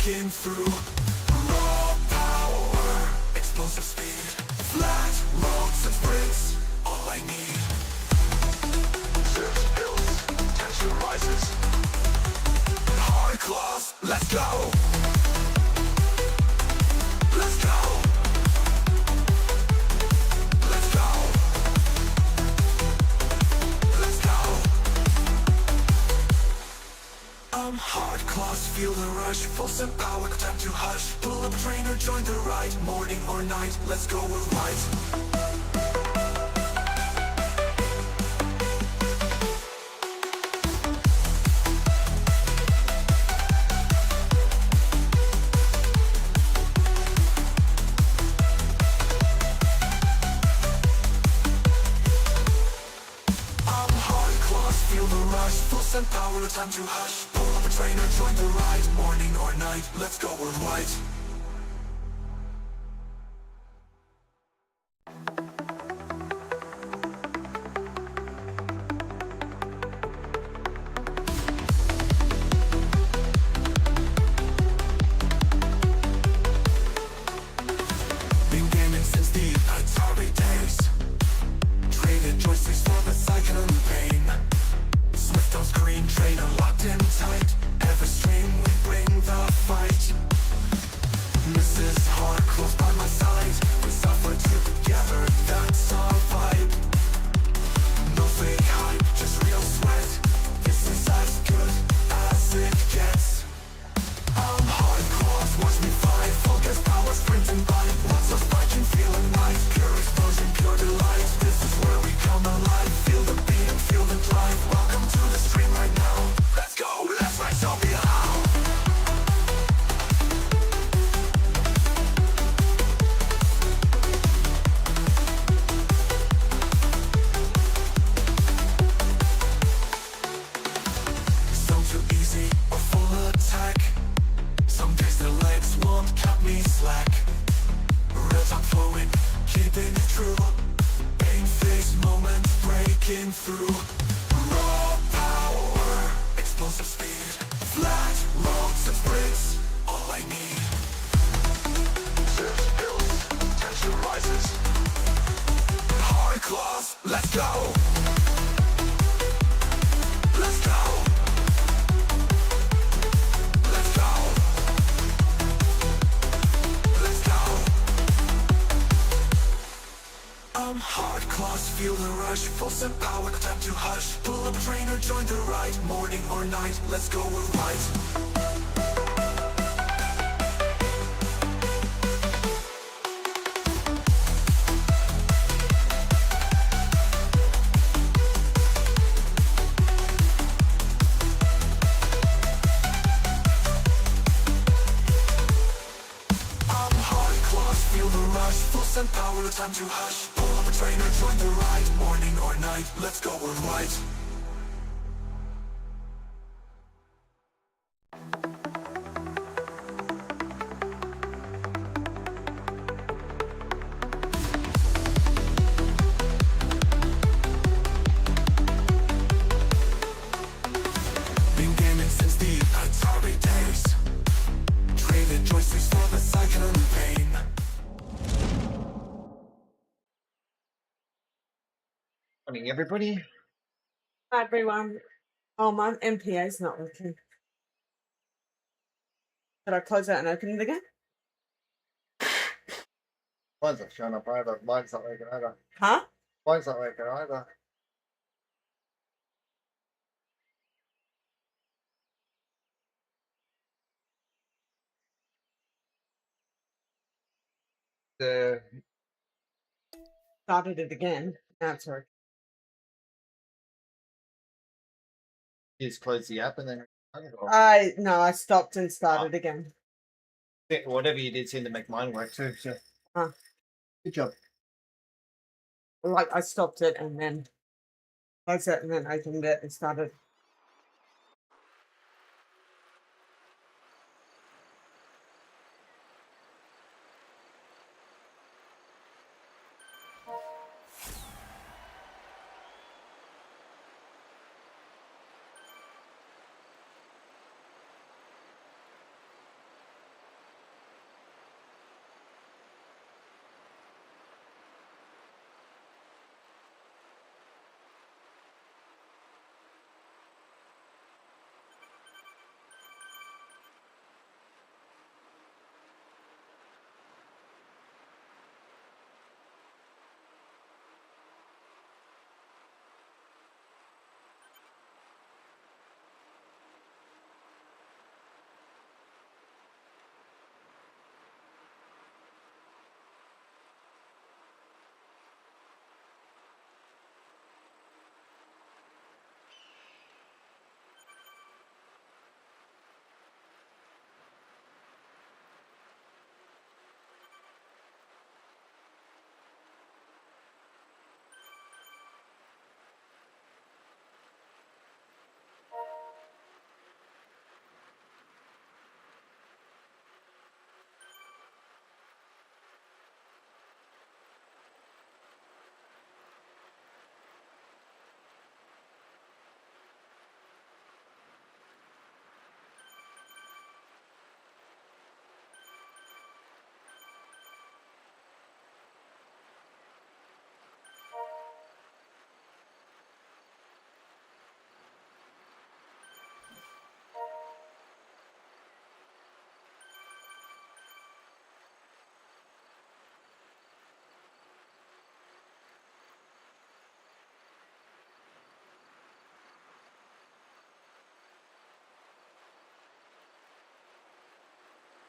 breaking through. Raw power, explosive speed, flat roads and sprints, all I need. Surge builds, tension rises. Hardclaws, let's go. Let's go. Let's go. Let's go. Hardclaws, feel the rush, full send power, time to hush. Pull up trainer, join the ride, morning or night, let's go, we're right. Send power, time to hush. Pull up a trainer, join the ride. Morning or night, let's go, we're right. Been gaming since the Atari days. Traded joysticks for the cycle and pain. Zwift on screen, trainer locked in tight. Every stream we bring the fight. Mrs. Hardclaws by my side. We suffer together, that's our vibe. No fake hype, just real sweat. This is as good as it gets. I'm Hardclaws, watch me fight. Full gas power, sprinting by. What's us fighting, feeling nice. Pure explosion, pure delight. This is where we come alive. Feel the beat and feel the drive. Welcome to the stream right now. Let's go, let's ride, show me how. So too easy or full attack. Some days the legs won't cut me slack. Real talk flowing, keeping it true. Pain-faced moment breaking through. Raw power, explosive speed, flat roads and sprints, all I need. Surge builds, tension rises. Hardclaws, let's go. Let's go. Let's go. Let's go. Hardclaws, feel the rush, full send power, time to hush. Pull up trainer, join the ride, morning or night, let's go, we're right. Hardclaws, feel the rush, full send power, time to hush. Pull up a trainer, join the ride, morning or night, let's go, we're right. Been gaming since the Atari days. Traded joysticks for the cycle and pain. Morning, everybody. Hi everyone. Oh, my MPA's not working. Did I close that and open it again? Mine's not showing up either. Mine's not working either. Huh? Mine's not working either. Started it again. Now it's working. You just close the app and then I stopped and started again. whatever you did seemed to make mine work too. So good job. Like I stopped it and then closed it and then opened it and started.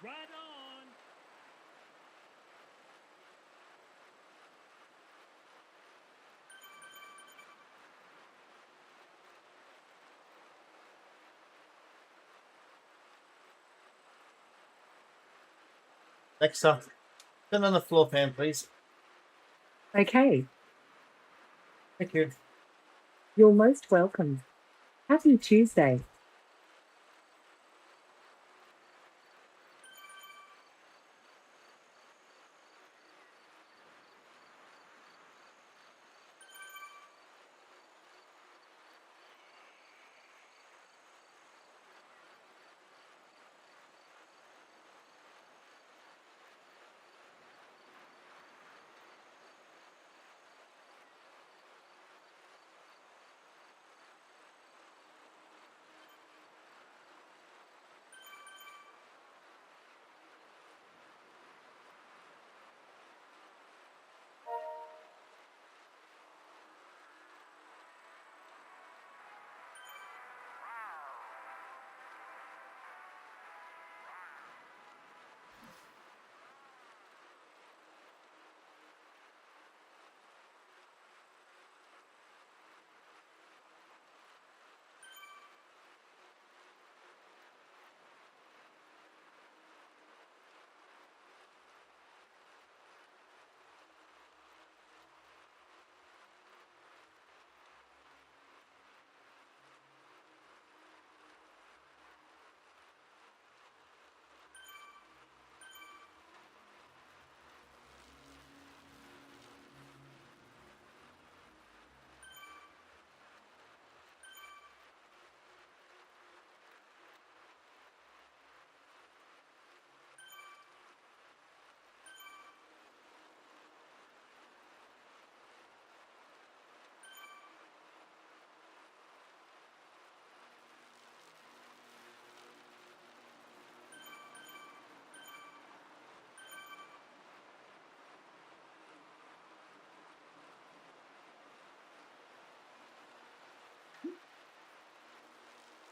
Right on. Next up, turn on the floor fan, please. Okay, Thank you. you're most welcome. Happy Tuesday.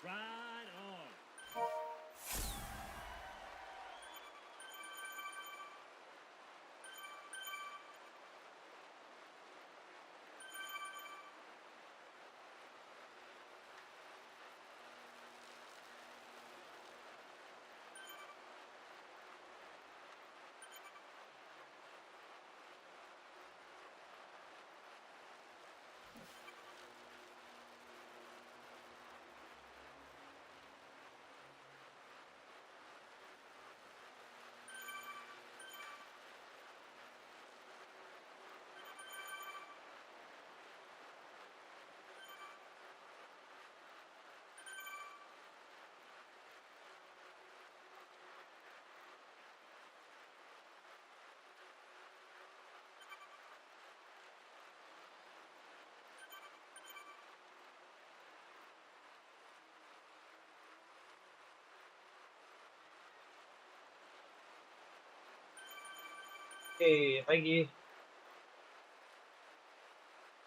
Right on. Hey, Aggie.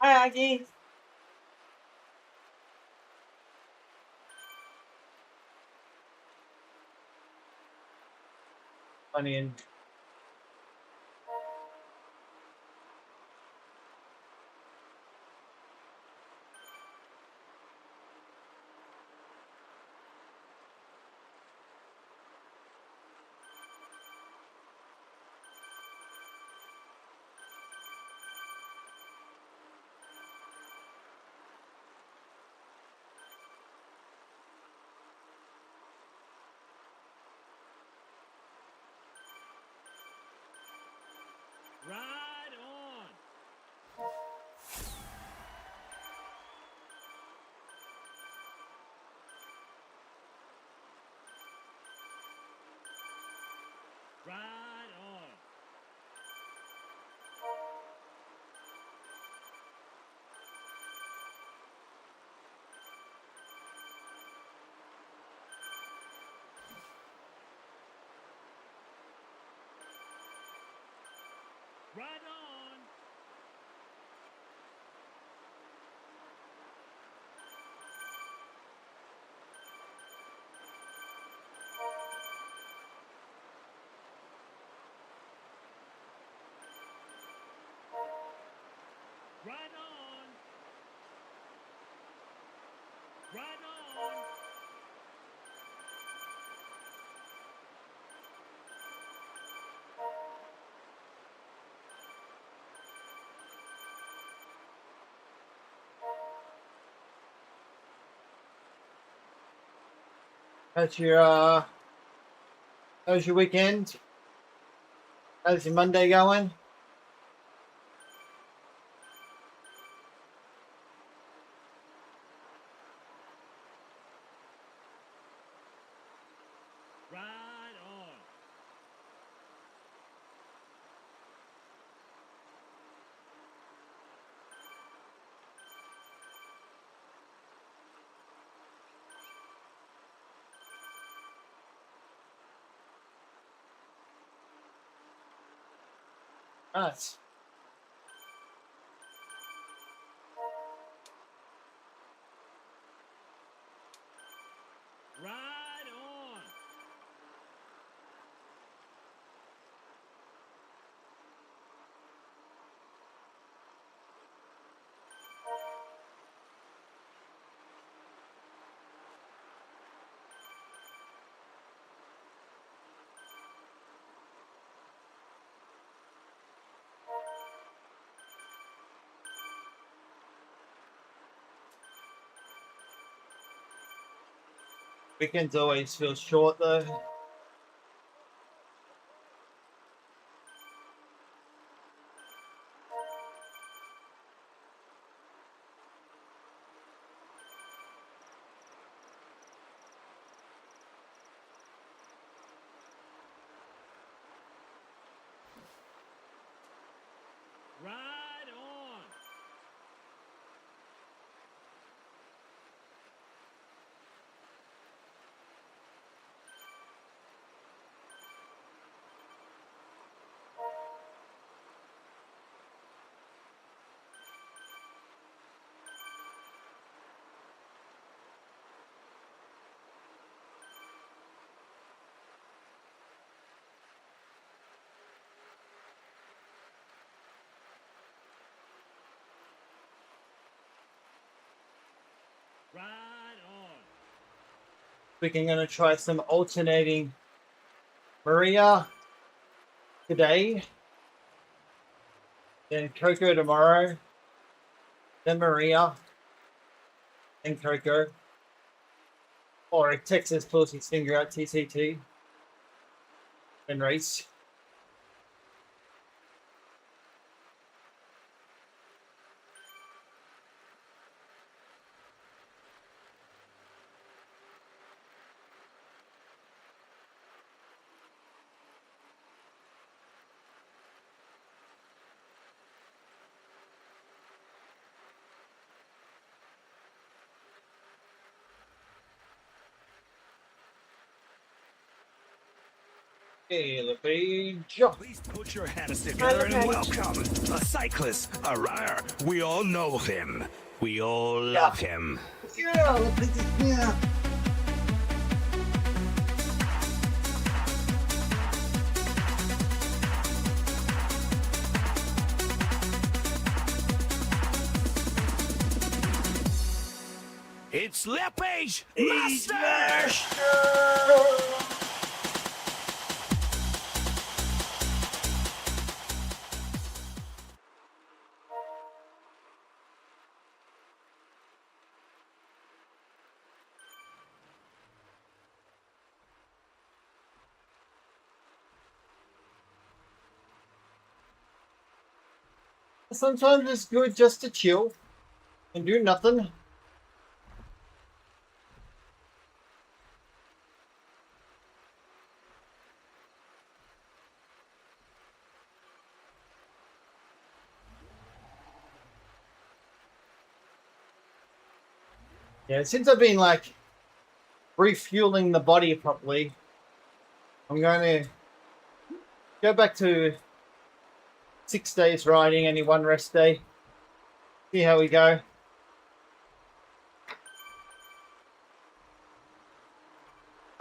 Hi, Aggie. Onion. Right on. Right on. Right on. How's your how's your weekend? How's your Monday going? Ride on. Nice. Ride on. Weekends always feel short though. Ride on. Ride on. We're gonna try some alternating Maria today, then Coco tomorrow, then Maria, then Coco. Or if Texas pulls his finger out TCT, then race. Hey, the page. Please put your hands together and welcome a cyclist, a rider. We all know him. We all love him. Yeah. It's Lepage Master! Sometimes it's good just to chill and do nothing. Yeah, since I've been like refueling the body properly, I'm going to go back to 6 days riding, only one rest day. See how we go.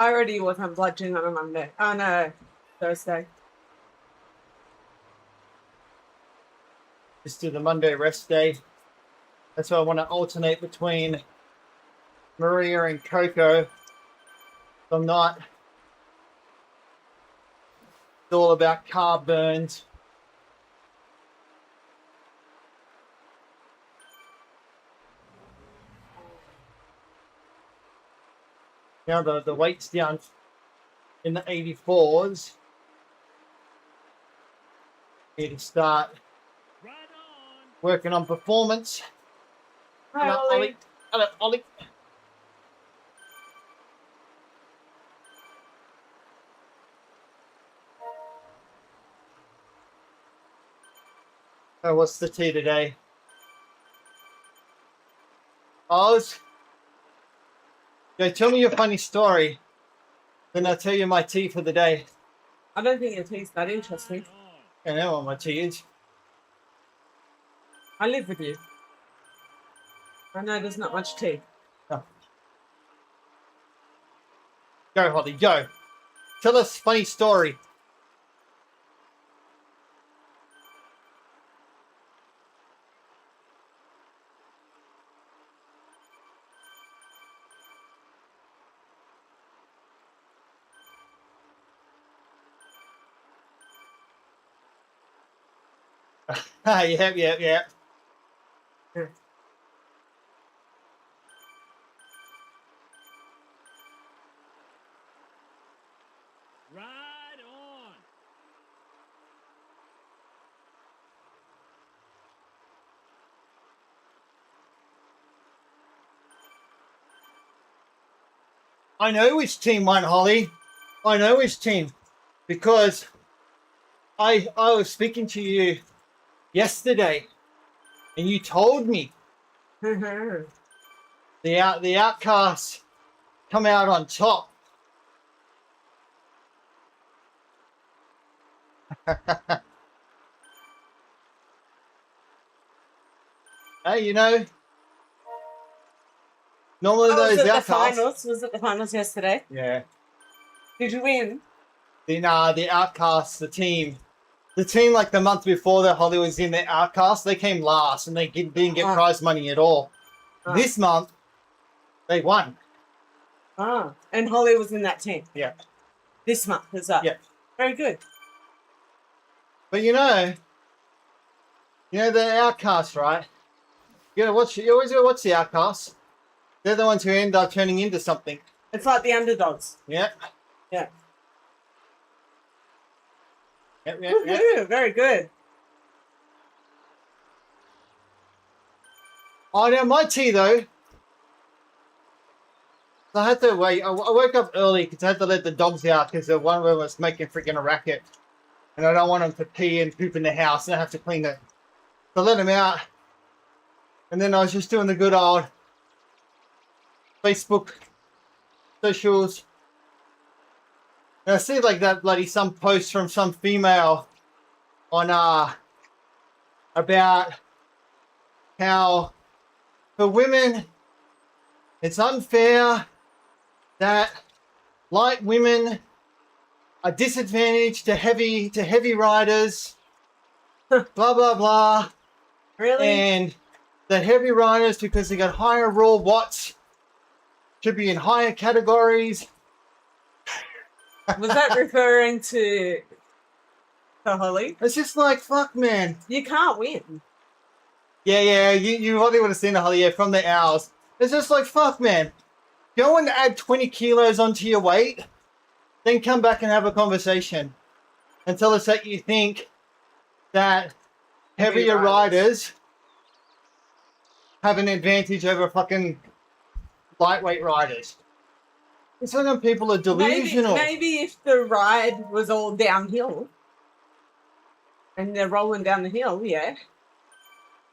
I already wasn't bludgeoning on a Monday. Oh no, Thursday. Just do the Monday rest day. That's why I want to alternate between Maria and Coco. I'm not. It's all about carb burns. Now the weight's down in the 84s. Need to start Right on. working on performance. Hi, Hello, Ollie. Hello, Ollie. Oh, what's the tea today? Oz? Go tell me your funny story. Then I'll tell you my tea for the day. I don't think your tea's that interesting. Right on. I know what my tea is. I live with you. I know there's not much tea. Oh. Go, Holly, go. Tell us a funny story. Yep. Right on. I know which team won, Holly. I know which team. Because I was speaking to you yesterday and you told me the outcasts come out on top. Hey, you know, normally Oh, was those it the outcasts. finals? Was it the finals yesterday? Yeah. Did you win? The outcasts, the team like the month before that Holly was in the outcast, they came last and they didn't get prize money at all. Oh. This month, they won. Ah, and Holly was in that team. Yeah. This month, is that? Yeah. Very good. But you know the outcasts, right? You always gotta watch the outcasts. They're the ones who end up turning into something. It's like the underdogs. Yeah. Yeah. Yep. Woohoo, very good. Oh, now my tea though. I had to wait. I woke up early because I had to let the dogs out because one of them was making freaking a racket, and I don't want them to pee and poop in the house, and I have to clean it. So I let them out, and then I was just doing the good old Facebook socials. And I see like that bloody some post from some female on about how for women it's unfair that light women are disadvantaged to heavy riders, blah blah blah. Really? And the heavy riders, because they got higher raw watts, should be in higher categories. Was that referring to Holly? It's just like, fuck, man. You can't win. Yeah, you probably would have seen the Holly, yeah, from the Owls. It's just like, fuck, man. Go and add 20 kilos onto your weight, then come back and have a conversation and tell us that you think that heavier riders have an advantage over fucking lightweight riders. It's like when people are delusional. Maybe if the ride was all downhill and they're rolling down the hill, yeah.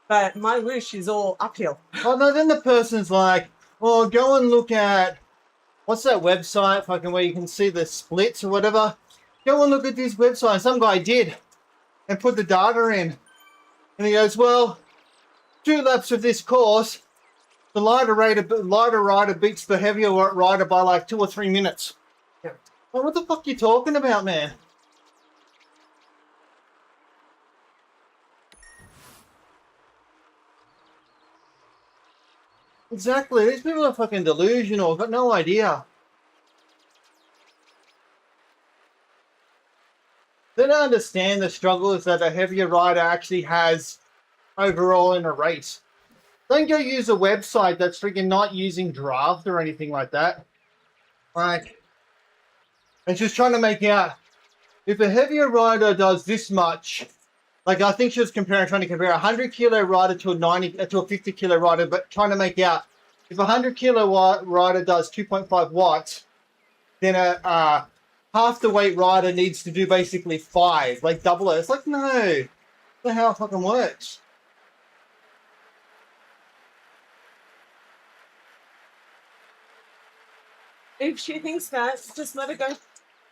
But my wish is all uphill. Oh no, then the person's like, oh, go and look at, what's that website fucking where you can see the splits or whatever? Go and look at this website. Some guy did and put the data in. And he goes, well, 2 laps of this course, the lighter rider beats the heavier rider by like 2 or 3 minutes. Yeah. Well, what the fuck are you talking about, man? Exactly. These people are fucking delusional. Got no idea. They don't understand the struggles that a heavier rider actually has overall in a race. Don't go use a website that's freaking not using draft or anything like that. Like, and she was trying to make out if a heavier rider does this much. Like, I think she was trying to compare a 100-kilo rider to a 50-kilo rider, but trying to make out if a 100-kilo rider does 2.5 watts, then a half the weight rider needs to do basically 5, like double it. It's like, no, that's not how it fucking works. If she thinks that, just let her go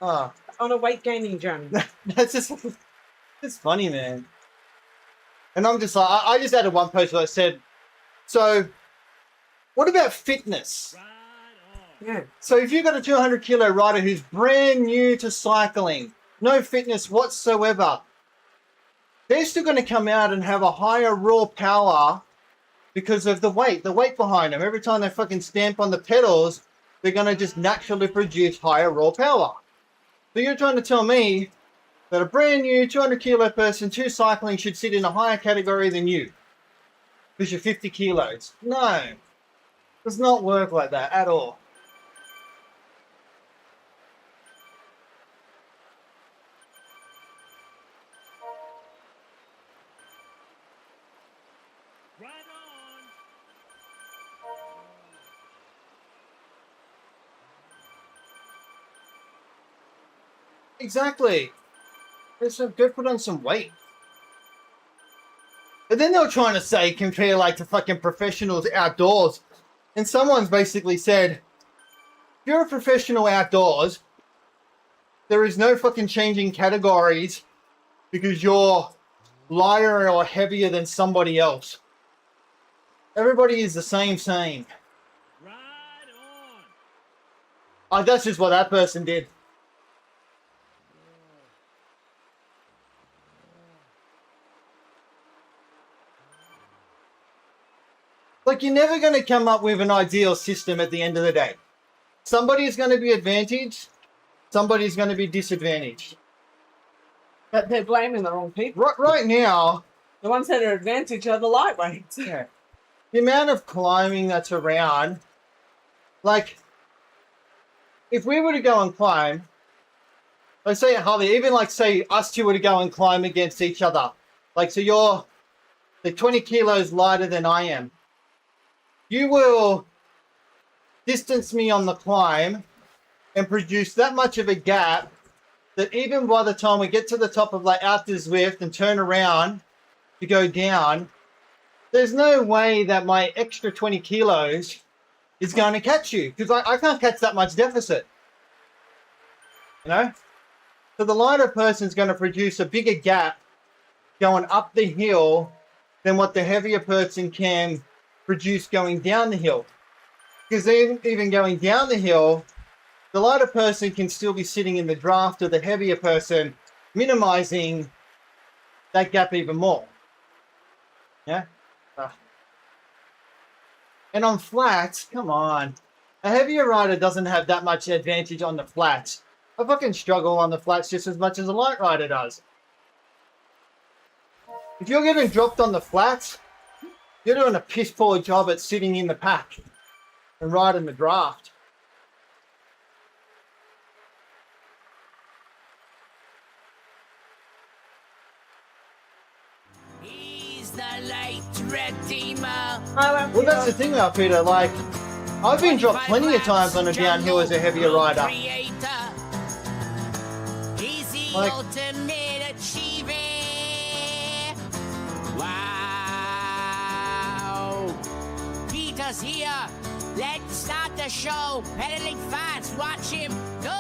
Ah, on a weight gaining journey. that's just, it's funny, man. And I'm just like, I just added one post where I said, so what about fitness? Right on. Yeah. So if you've got a 200-kilo rider who's brand new to cycling, no fitness whatsoever, they're still going to come out and have a higher raw power because of the weight behind them. Every time they fucking stamp on the pedals, they're going to just naturally produce higher raw power. So you're trying to tell me that a brand new 200-kilo person to cycling should sit in a higher category than you because you're 50 kilos. No, it does not work like that at all. Right on. Exactly. Let's go put on some weight. But then they were trying to say compare like to fucking professionals outdoors. And someone's basically said, if you're a professional outdoors, there is no fucking changing categories because you're lighter or heavier than somebody else. Everybody is the same. Right on. Oh, that's just what that person did. Like, you're never going to come up with an ideal system at the end of the day. Somebody's going to be advantaged, somebody's going to be disadvantaged. But they're blaming the wrong people. Right now, The ones that are advantage are the lightweights. yeah, the amount of climbing that's around, like, if we were to go and climb, let's say, Harley, even like, say, us two were to go and climb against each other. Like, so you're the 20 kilos lighter than I am. You will distance me on the climb and produce that much of a gap that even by the time we get to the top of like after Zwift and turn around to go down, there's no way that my extra 20 kilos is going to catch you because I can't catch that much deficit. You know? So the lighter person's going to produce a bigger gap going up the hill than what the heavier person can produce going down the hill. Because even going down the hill, the lighter person can still be sitting in the draft of the heavier person, minimizing that gap even more. Yeah? And on flats, come on. A heavier rider doesn't have that much advantage on the flats. I fucking struggle on the flats just as much as a light rider does. If you're getting dropped on the flats, you're doing a piss poor job at sitting in the pack and riding the draft. He's the late redeemer. Well, that's the thing though, Peter. Like, I've been dropped plenty of times on a downhill as a heavier rider. He's the Like- ultimate achiever. Wow. Peter's here. Let's start the show. Pedaling fast. Watch him go.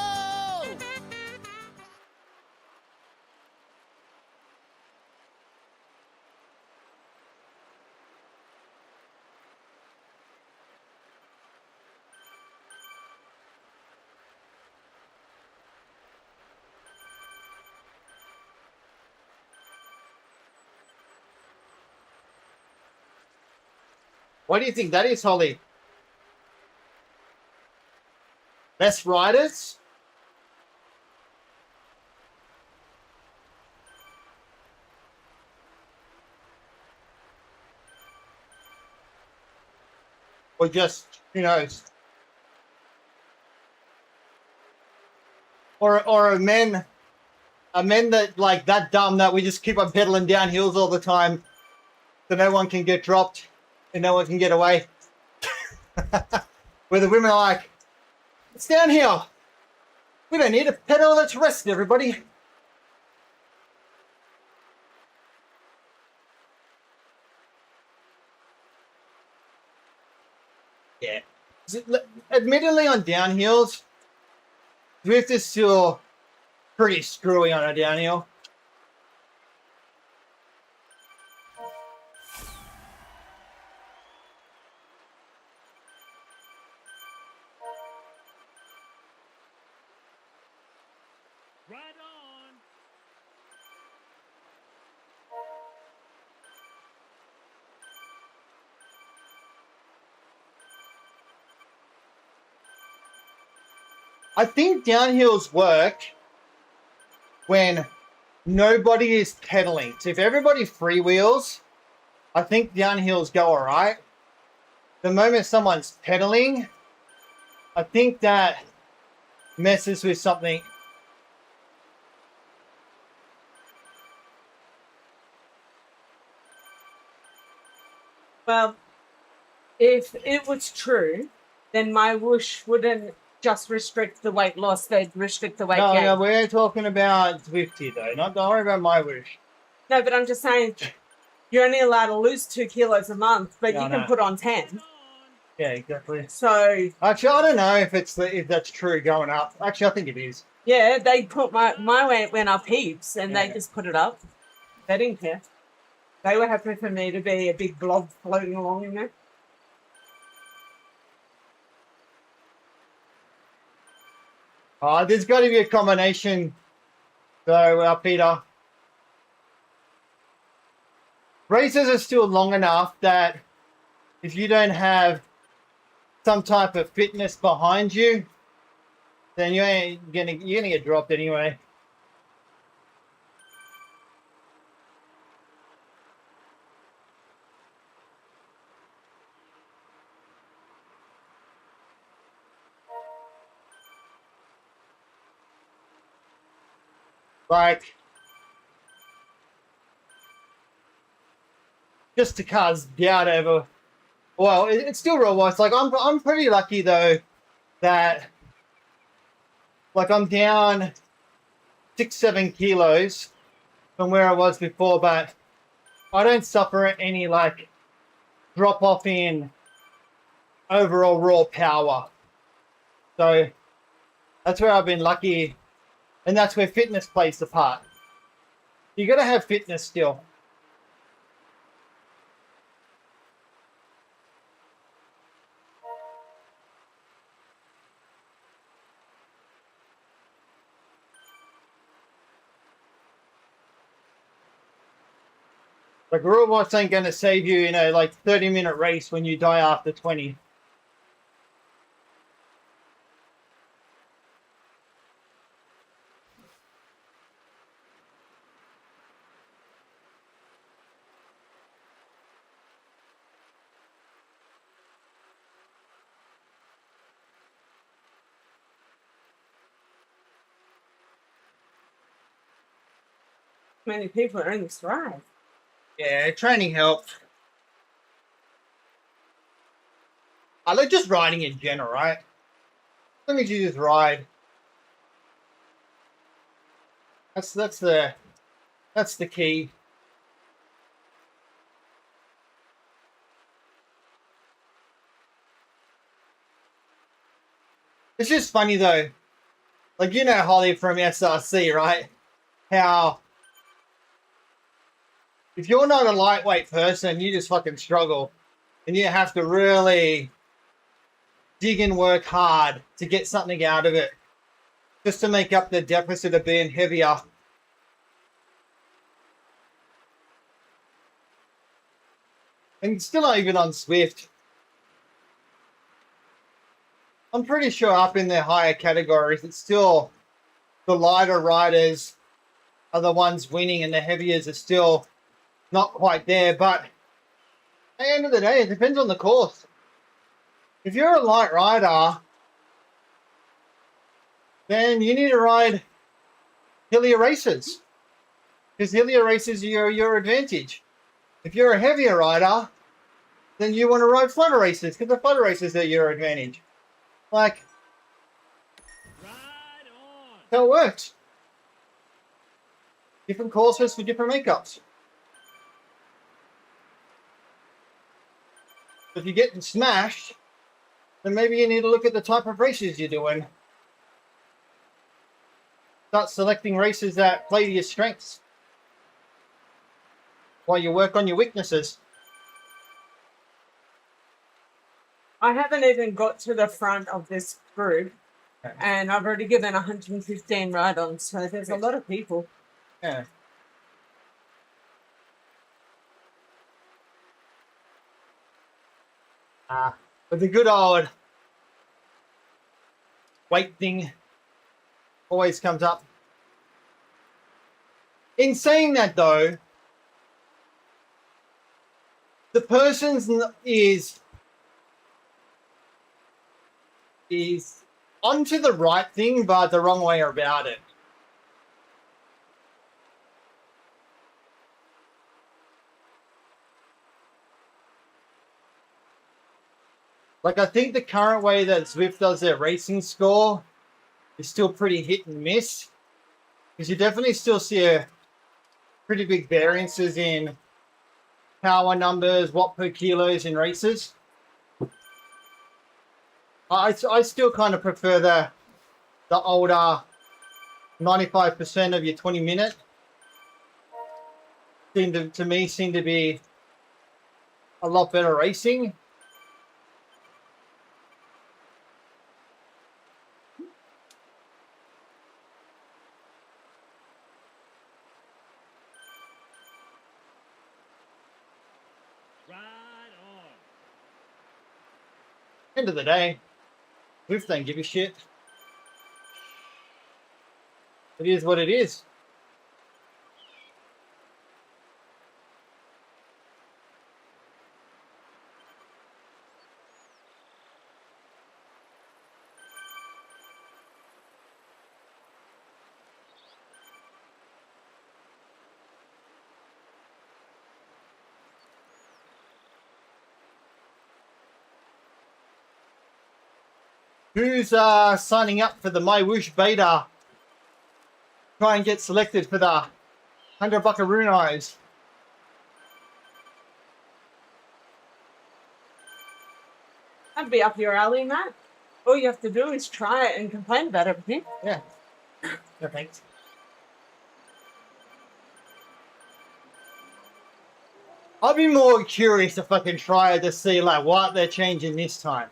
What do you think that is, Holly? Best riders? Or just, who knows? or men that like that dumb that we just keep on pedaling down hills all the time, so no one can get dropped and no one can get away. Where the women are like, it's downhill. We don't need to pedal. Let's rest, everybody. Yeah. Admittedly, on downhills, Zwift is still pretty screwy on a downhill. Right on. I think downhills work when nobody is pedaling. So if everybody freewheels, I think downhills go all right. The moment someone's pedaling, I think that messes with something. Well, if it was true, then my whoosh wouldn't just restrict the weight loss, they'd restrict the weight gain. No, we're talking don't worry about my wish. No, but I'm just saying, you're only allowed to lose 2 kilos a month, but Yeah, you I can know. put on 10. Yeah, exactly. So, Actually, I don't know if that's true going up. Actually, I think it is. yeah, they put my weight went up heaps, and they Yeah. just put it up. They didn't care. They were happy for me to be a big blob floating along in there. There's got to be a combination, though, Peter. Races are still long enough that if you don't have some type of fitness behind you, then you're gonna get dropped anyway. Like, just to cause doubt over. Well, it's still real worse. Like, I'm pretty lucky though that, like, I'm down 6-7 kilos from where I was before, but I don't suffer any like drop off in overall raw power. So that's where I've been lucky, and that's where fitness plays the part. You got to have fitness still. Like, robots ain't going to save you in a like 30-minute race when you die after 20. Many people are in this ride. Yeah, training helps. I like just riding in general, right? Let me just ride. That's the key. It's just funny though. Like, you know Holly from SRC, right? How if you're not a lightweight person, you just fucking struggle. And you have to really dig and work hard to get something out of it. Just to make up the deficit of being heavier. And still not even on Zwift. I'm pretty sure up in the higher categories, it's still the lighter riders are the ones winning and the heaviers are still not quite there. But at the end of the day, it depends on the course. If you're a light rider then you need to ride hillier races. Because hillier races are your advantage. If you're a heavier rider, then you want to ride flutter races because the flutter races are your advantage. Like, Ride on. how it works. Different courses for different makeups. If you're getting smashed, then maybe you need to look at the type of races you're doing. Start selecting races that play to your strengths while you work on your weaknesses. I haven't even got to the front of this group, Okay. and I've already given 115 ride-ons, so there's a lot of people. Yeah. But the good old weight thing always comes up. In saying that though, the person's is onto the right thing, but the wrong way about it. Like, I think the current way that Zwift does their racing score is still pretty hit and miss. Because you definitely still see a pretty big variances in power numbers, watt per kilos in races. I still kind of prefer the older 95% of your 20-minute. To me seem to be a lot better racing. Ride on. End of the day, Zwift don't give a shit. It is what it is. Who's signing up for the My Whoosh beta? Try and get selected for the 100 buckaroonies. That'd be up your alley, Matt. All you have to do is try it and complain about everything. Yeah. No thanks. I'd be more curious if I can try it to see like what they're changing this time.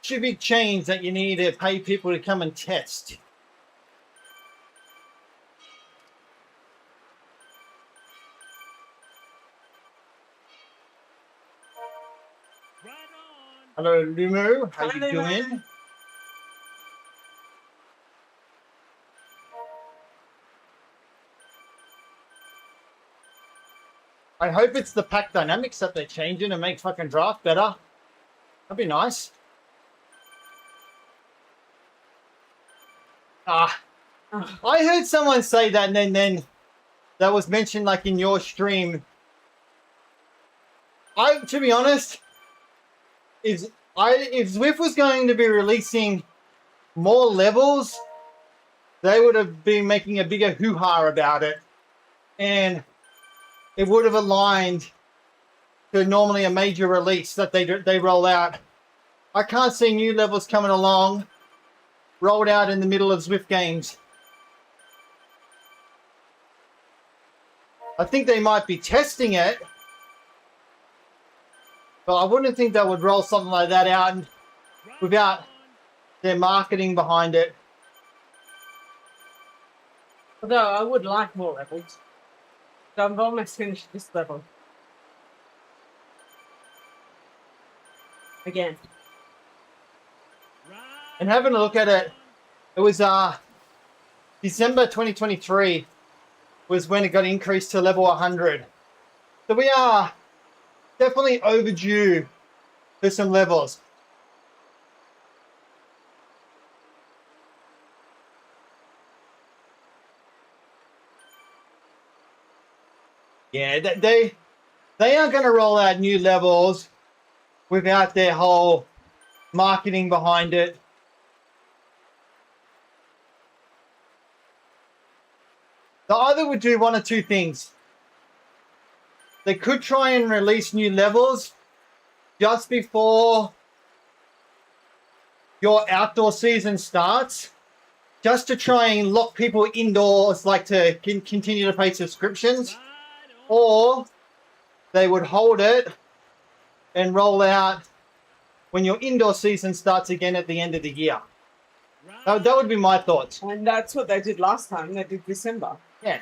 Should be change that you need to pay people to come and test. Ride on. Hello, Lumo. How Hi, you Lumo. doing? I hope it's the pack dynamics that they're changing to make fucking draft better. That'd be nice. I heard someone say that, and then that was mentioned like in your stream. To be honest, if Zwift was going to be releasing more levels, they would have been making a bigger hoo-ha about it, and it would have aligned to normally a major release that they roll out. I can't see new levels coming along rolled out in the middle of Zwift games. I think they might be testing it, but I wouldn't think they would roll something like that out without their marketing behind it. Although I would like more levels. So I've almost finished this level. Again. And having a look at it, it was December 2023 was when it got increased to level 100. So we are definitely overdue for some levels. Yeah, they aren't going to roll out new levels without their whole marketing behind it. They either would do one or two things. They could try and release new levels just before your outdoor season starts, just to try and lock people indoors, like to continue to pay subscriptions, or they would hold it and roll out when your indoor season starts again at the end of the year. That would be my thoughts. And that's what they did last time. They did December. Yeah.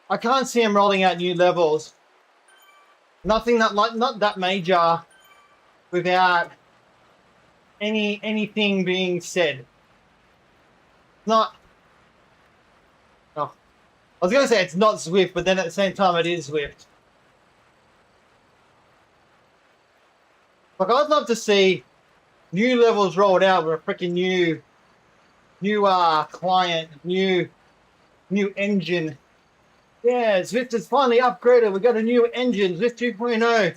I can't see them rolling out new levels. Nothing that not that major without anything being said. Not. Oh, I was going to say it's not Zwift, but then at the same time it is Zwift. Like, I'd love to see new levels rolled out with a freaking new client, new engine. Yeah, Zwift is finally upgraded. We got a new engine, Zwift 2.0,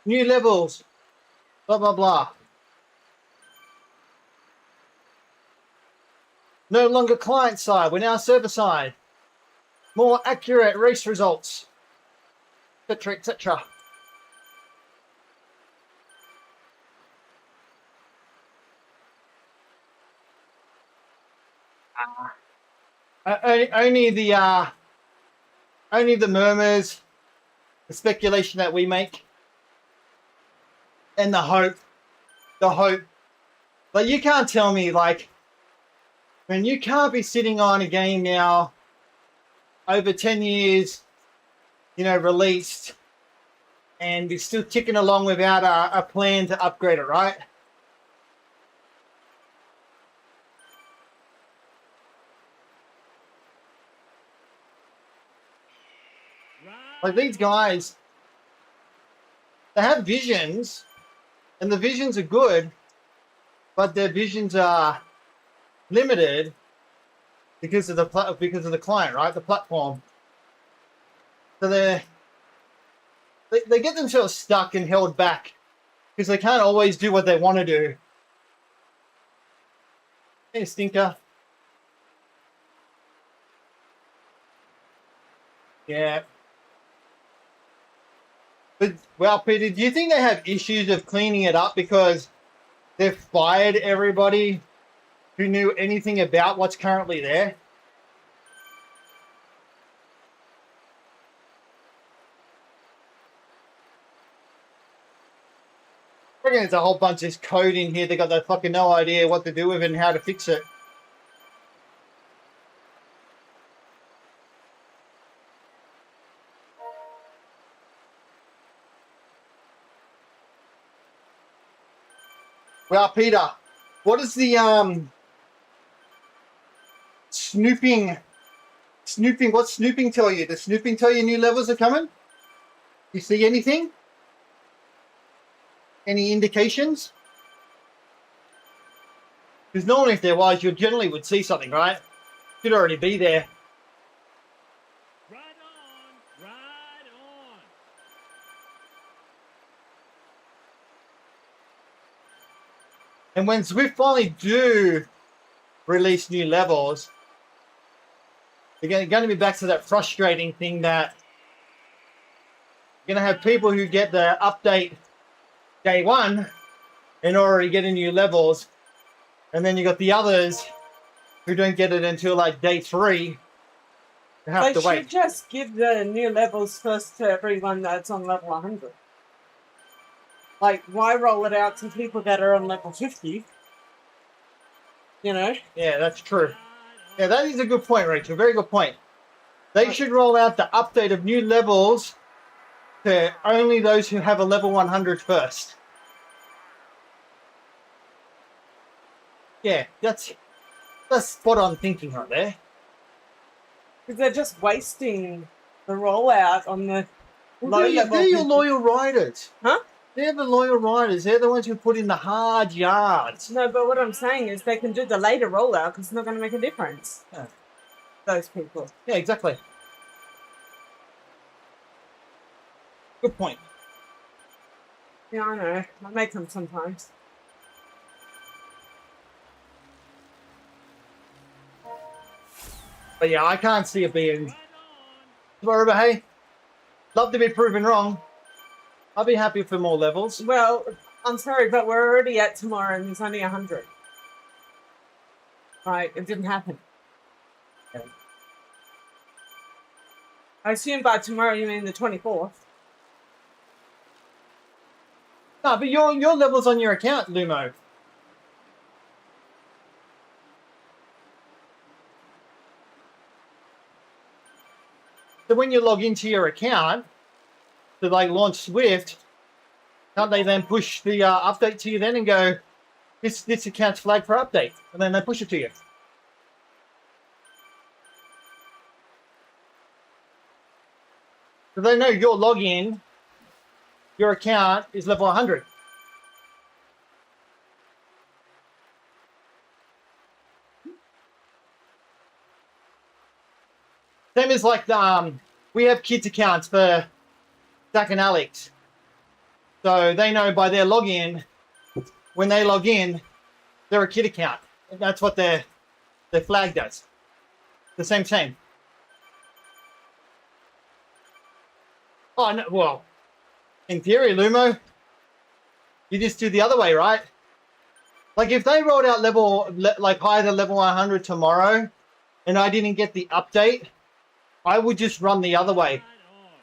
new levels, blah blah blah. No longer client side, we're now server side. More accurate race results, etc., etc. Only the murmurs, the speculation that we make, and the hope. Like, you can't tell me, like, man, you can't be sitting on a game now over 10 years, you know, released, and be still ticking along without a plan to upgrade it, right? Like, these guys, they have visions, and the visions are good, but their visions are limited because of the client, right? The platform. So they get themselves stuck and held back because they can't always do what they want to do. Hey, stinker. Yeah. But, well, Peter, do you think they have issues of cleaning it up because they've fired everybody who knew anything about what's currently there? I reckon there's a whole bunch of code in here. They got fucking no idea what to do with it and how to fix it. Well, Peter, what is the snooping? What's snooping tell you? Does snooping tell you new levels are coming? You see anything? Any indications? Because normally if there was, you generally would see something, right? Should already be there. Right on, right on. And when Zwift finally do release new levels, they're going to be back to that frustrating thing that you're going to have people who get the update day one and already getting new levels, and then you got the others who don't get it until like day 3. They have to They wait. should just give the new levels first to everyone that's on level 100. Like, why roll it out to people that are on level 50? You know? Yeah, that's true. Yeah, that is a good point, Rachel. Very good point. They should roll out the update of new levels to only those who have a level 100 first. Yeah, that's That's spot on thinking right there. Because they're just wasting the rollout on the Well, low level. they're your loyal riders. Huh? They're the loyal riders. They're the ones who put in the hard yards. No, but what I'm saying is they can do the later rollout because it's not going to make a difference. Yeah. Those people. Yeah, exactly. Good point. Yeah, I know. I make them sometimes. But yeah, I can't see it being. Right on. Whatever, hey, love to be proven wrong. I'll be happy for more levels. Well, I'm sorry, but we're already at tomorrow and there's only 100. Right, it didn't happen. Okay. I assume by tomorrow you mean the 24th. No, but your levels on your account, Lumo. So when you log into your account to like launch Zwift, can't they then push the update to you then and go, this account's flagged for update, and then they push it to you? So they know your login, your account is level 100. Same as like we have kids accounts for Zach and Alex. So they know by their login, when they log in, they're a kid account. And that's what their flag does. The same. Oh, no, well, in theory, Lumo, you just do the other way, right? Like if they rolled out like higher than level 100 tomorrow and I didn't get the update, I would just run the other way Right on.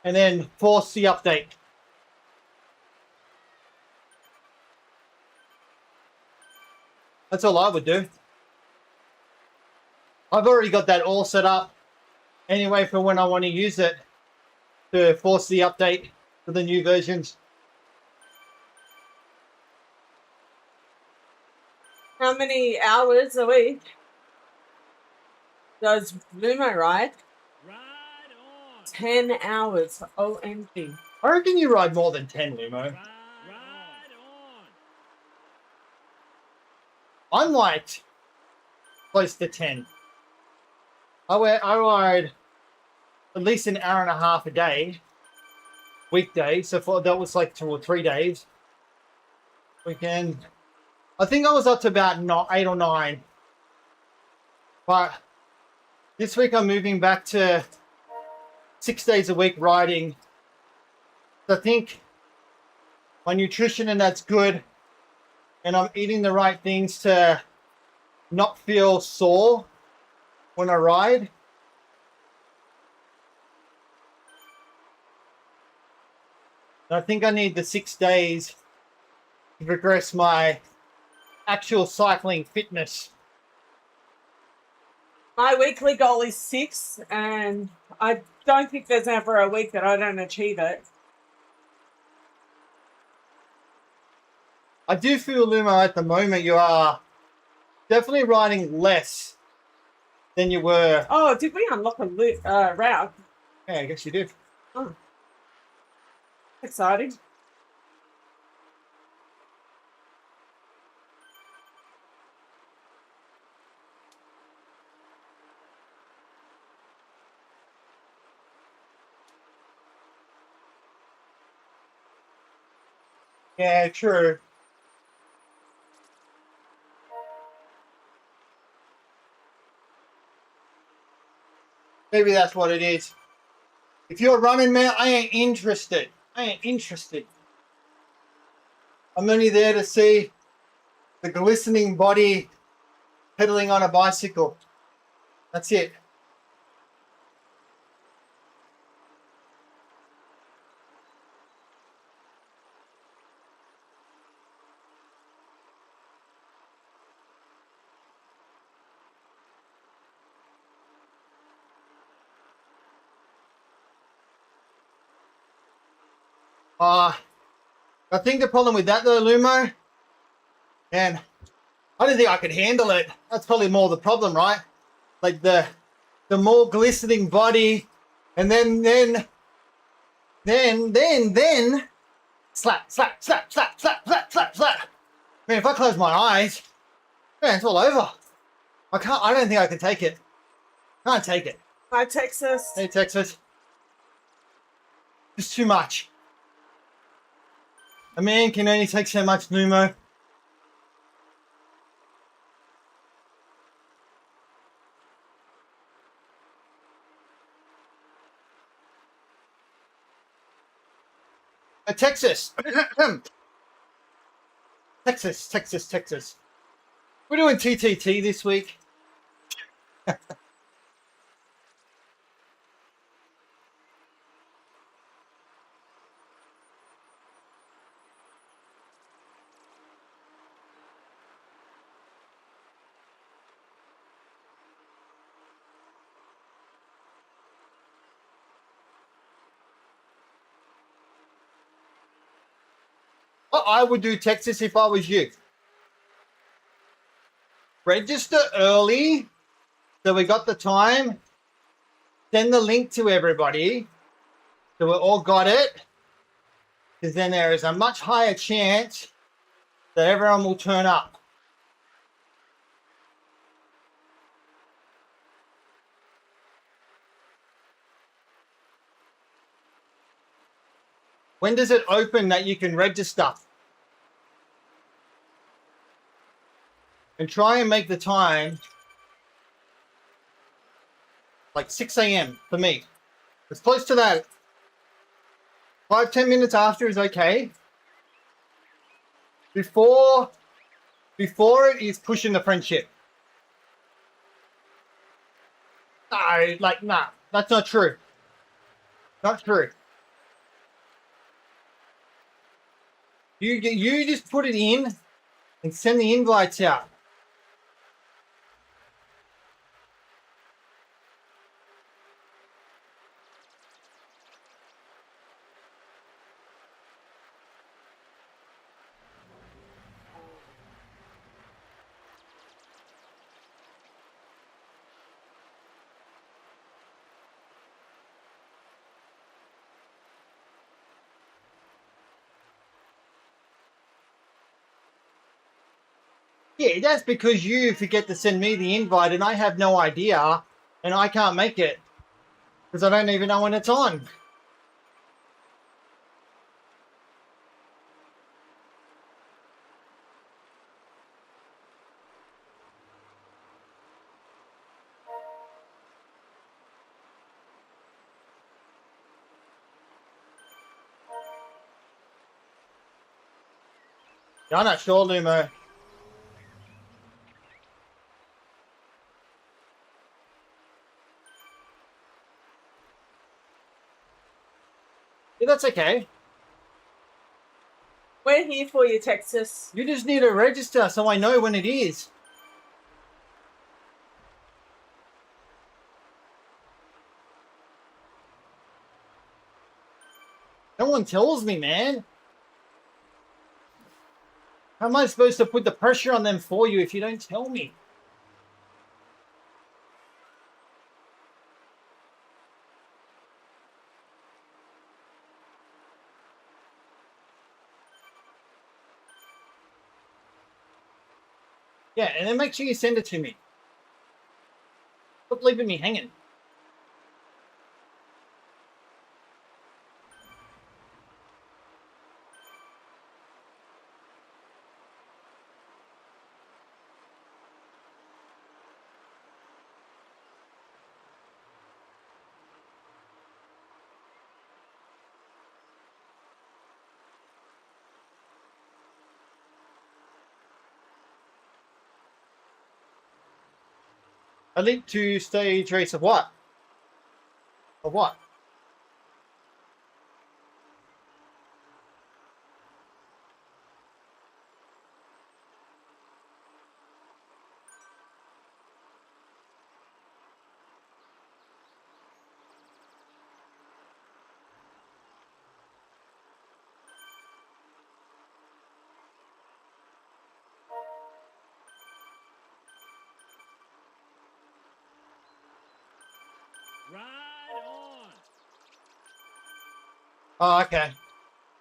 and then force the update. That's all I would do. I've already got that all set up anyway for when I want to use it to force the update for the new versions. How many hours a week does Lumo ride? Right on. 10 hours. OMG. I reckon you ride more than 10, Lumo. Right on. I'm like close to 10. I ride at least an hour and a half a day, weekday. So that was like 2 or 3 days. Weekend, I think I was up to about 8 or 9. But this week I'm moving back to 6 days a week riding. So I think my nutrition and that's good. And I'm eating the right things to not feel sore when I ride. And I think I need the 6 days to progress my actual cycling fitness. My weekly goal is 6, and I don't think there's ever a week that I don't achieve it. I do feel, Lumo, at the moment you are definitely riding less than you were. Oh, did we unlock a route? Yeah, I guess you did. Oh. Exciting. Yeah, true. Maybe that's what it is. If you're running, man, I ain't interested. I'm only there to see the glistening body pedaling on a bicycle. That's it. I think the problem with that though, Lumo, and I don't think I could handle it. That's probably more the problem, right? Like the more glistening body, and then slap, slap, slap, slap, slap, slap, slap, slap. Man, if I close my eyes, man, it's all over. I don't think I can take it. Can't take it. Hi, Texas. Hey, Texas. It's too much. A man can only take so much, Numo. Texas. Texas. We're doing TTT this week. I would do Texas if I was you. Register early, so we got the time. Send the link to everybody, so we all got it. Because then there is a much higher chance that everyone will turn up. When does it open that you can register? And try and make the time like 6 a.m. for me. It's close to that. 5-10 minutes after is okay. Before it is pushing the friendship. Nah, that's not true. Not true. You just put it in and send the invites out. Yeah, that's because you forget to send me the invite and I have no idea and I can't make it because I don't even know when it's on. Yeah, I'm not sure, Lumo. Yeah, that's okay. We're here for you, Texas. You just need to register so I know when it is. No one tells me, man. How am I supposed to put the pressure on them for you if you don't tell me? Yeah, and then make sure you send it to me. Stop leaving me hanging. Elite 2 stage race of what? Of what? Ride on. Oh, okay.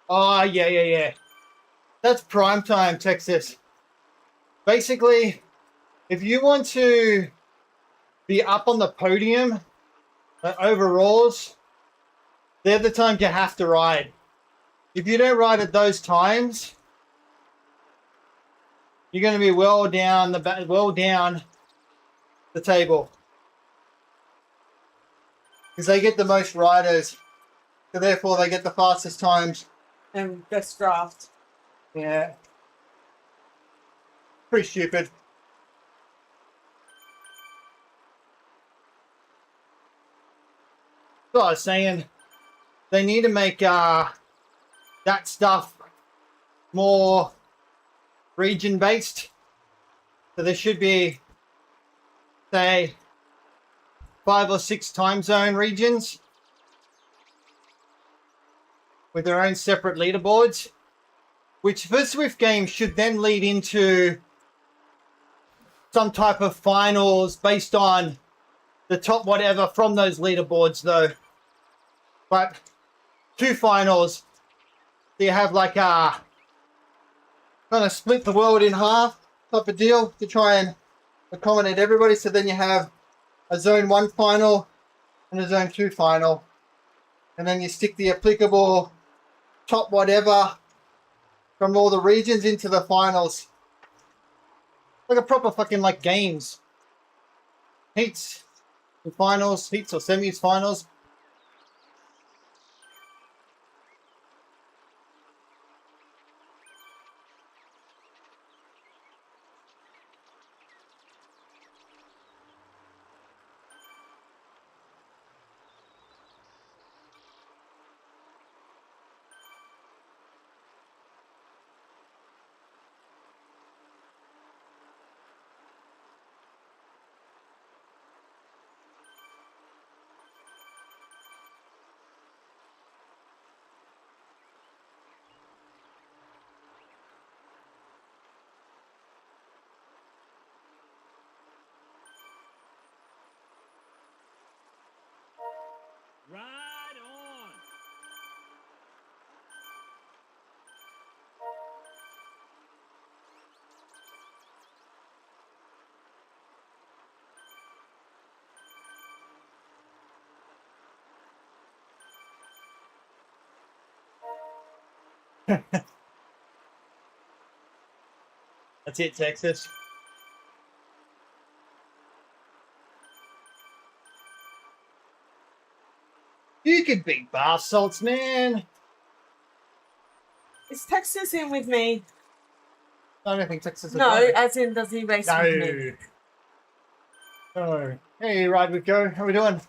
Oh, yeah. That's prime time, Texas. Basically, if you want to be up on the podium, overalls, they're the times you have to ride. If you don't ride at those times, you're going to be well down the table, because they get the most riders, so therefore they get the fastest times. And best draft. Yeah, pretty stupid. So I was saying, they need to make that stuff more region based. So there should be, say, 5 or 6 time zone regions with their own separate leaderboards, which for Zwift games should then lead into some type of finals based on the top whatever from those leaderboards, though. But 2 finals, so you have like a kind of split the world in half type of deal to try and accommodate everybody. So then you have a zone 1 final and a zone 2 final, and then you stick the applicable top whatever from all the regions into the finals, like a proper fucking like games, heats, and finals, heats or semis, finals. Ride on. That's it, Texas. You could beat bath salts, man. Is Texas in with me? I don't think Texas is No, right. as in does he race with me? No. Hey, Ride with Go. How we doing?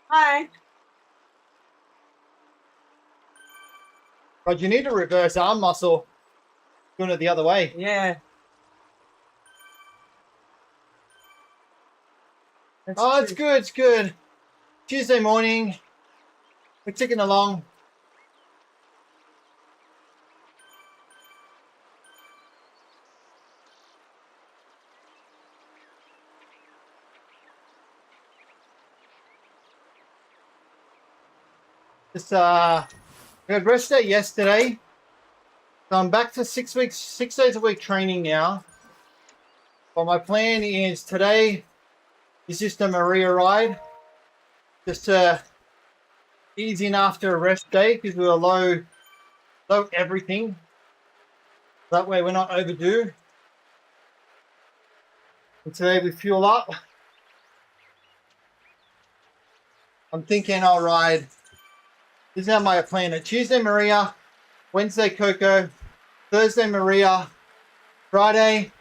Hi. But you need a reverse arm muscle. Doing it the other way. Yeah. That's Oh, it's true. good. It's good. Tuesday morning. We're ticking along. Just we had rest day yesterday. So I'm back to 6 days a week training now. But my plan is today is just a Maria ride. Just to ease in after a rest day, because we were low everything. That way we're not overdue. And today we fuel up. I'm thinking I'll ride. This is how my plan it. Tuesday Maria, Wednesday Coco, Thursday Maria, Friday,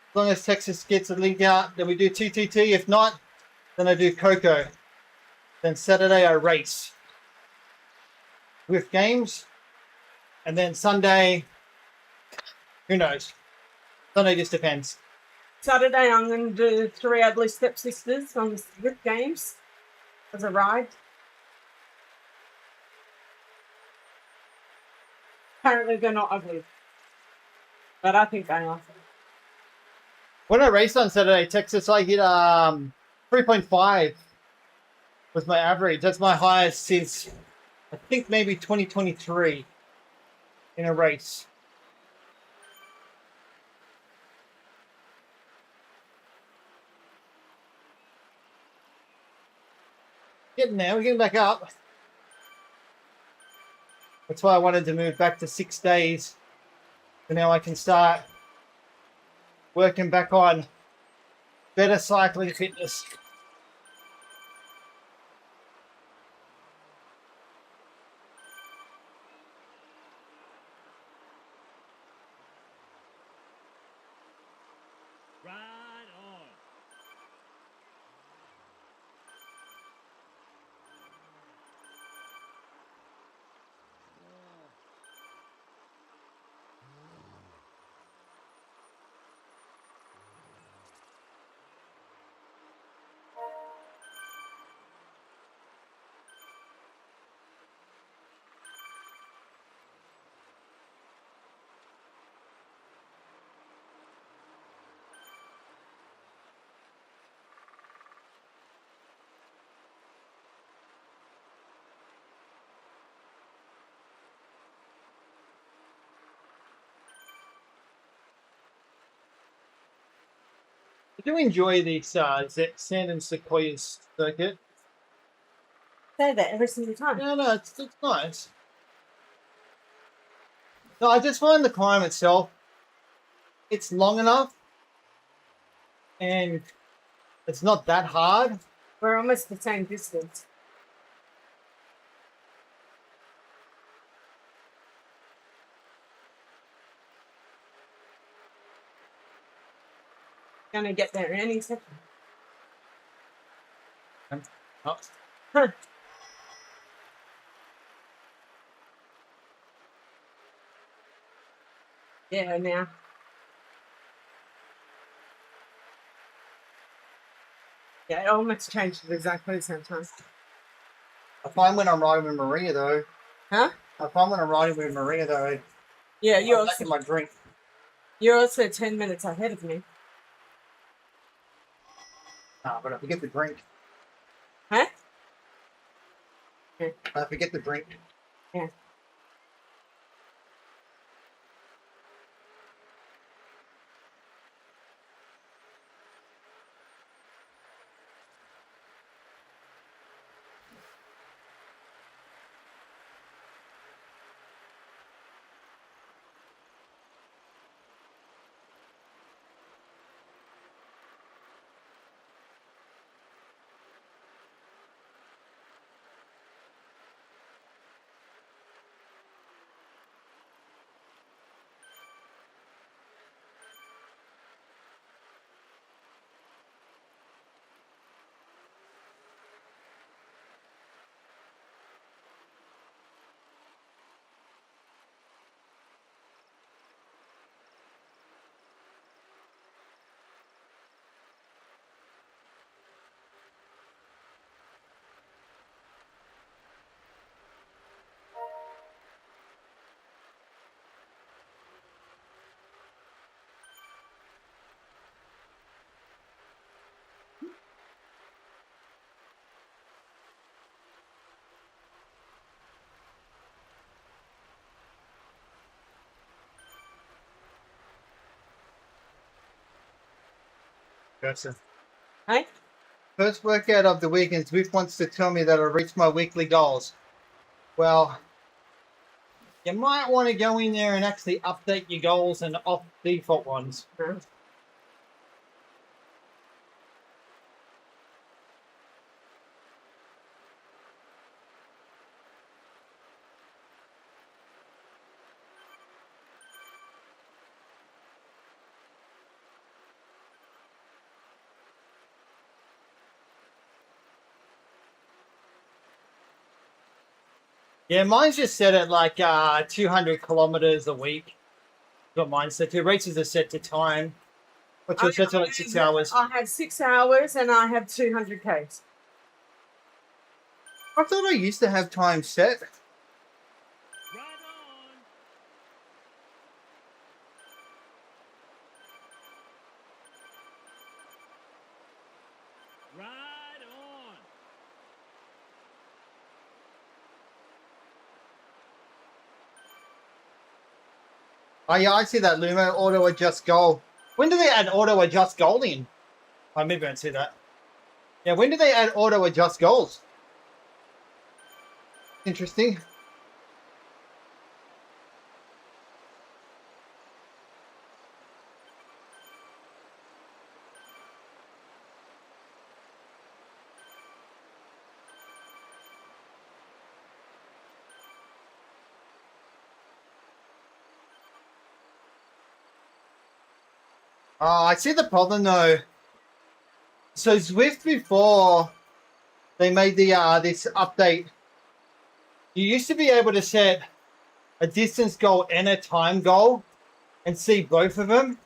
as long as Texas gets a link out, then we do TTT. If not, then I do Coco. Then Saturday I race with games. And then Sunday, who knows? Sunday just depends. Saturday I'm going to do 3 Ugly Stepsisters on Zwift games as a ride. Apparently they're not ugly, but I think they are. When I raced on Saturday, Texas, I hit 3.5 was my average. That's my highest since I think maybe 2023 in a race. Getting there, we're getting back up. That's why I wanted to move back to 6 days. So now I can start working back on better cycling fitness. Right on. I do enjoy this sand and sequoias circuit. Say that every single time. No, it's nice. No, I just find the climb itself, it's long enough and it's not that hard. We're almost the same distance. Gonna get there any second. Oh, Huh. Yeah, now. Yeah, it almost changed at exactly the same time. I find when I'm riding with Maria though, Huh? I find when I'm riding with Maria though, Yeah, I'm lacking my drink. you're also 10 minutes ahead of me. Ah, but I forget the drink. Huh? I forget the drink. Yeah. Gotcha. Hey? First workout of the weekend, Zwift wants to tell me that I reached my weekly goals. Well, you might want to go in there and actually update your goals and off default ones. Huh? Yeah, mine's just set at like 200 kilometers a week. Got mine set to. Races are set to time. What's your set to like 6 hours? I have 6 hours and I have 200 Ks. I thought I used to have time set. Right on. Right Oh yeah, I see that Lumo auto adjust goal. When do they add auto adjust goal in? I maybe I don't see that. Yeah, when do they add auto adjust goals? Interesting. Oh, I see the problem though. So Zwift before they made the this update, you used to be able to set a distance goal and a time goal and see both of them.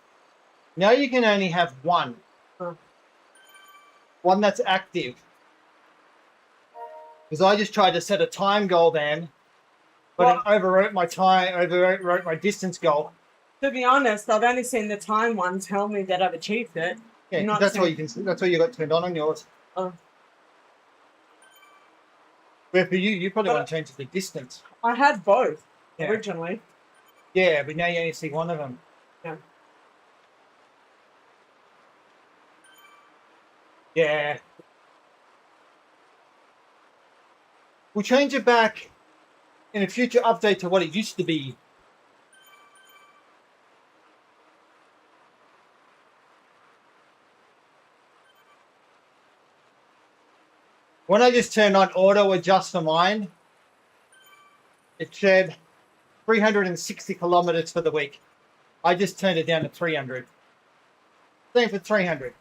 Now you can only have one. Huh. One that's active. Because I just tried to set a time goal then, but Well, it overwrote my time, overwrote my distance goal. to be honest, I've only seen the time one tell me that I've achieved it. Yeah, 'cause Not that's what seen- you can see. That's what you got turned on yours. Oh. Where for you, you probably But- want to change the distance. I had both Yeah. originally. Yeah, but now you only see one of them. Yeah. Yeah. We'll change it back in a future update to what it used to be. When I just turned on auto adjust for mine, it said 360 kilometers for the week. I just turned it down to 300. Same for 300.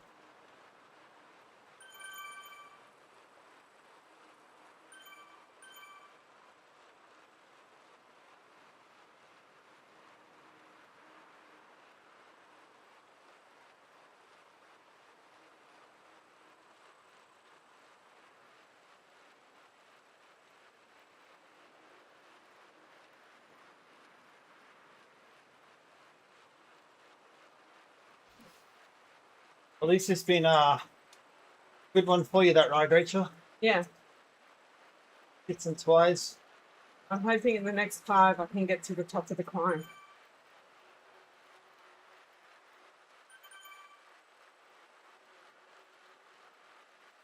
At least it's been a good one for you, that ride, Rachel. Yeah. Hits and twice. I'm hoping in the next 5 I can get to the top of the climb.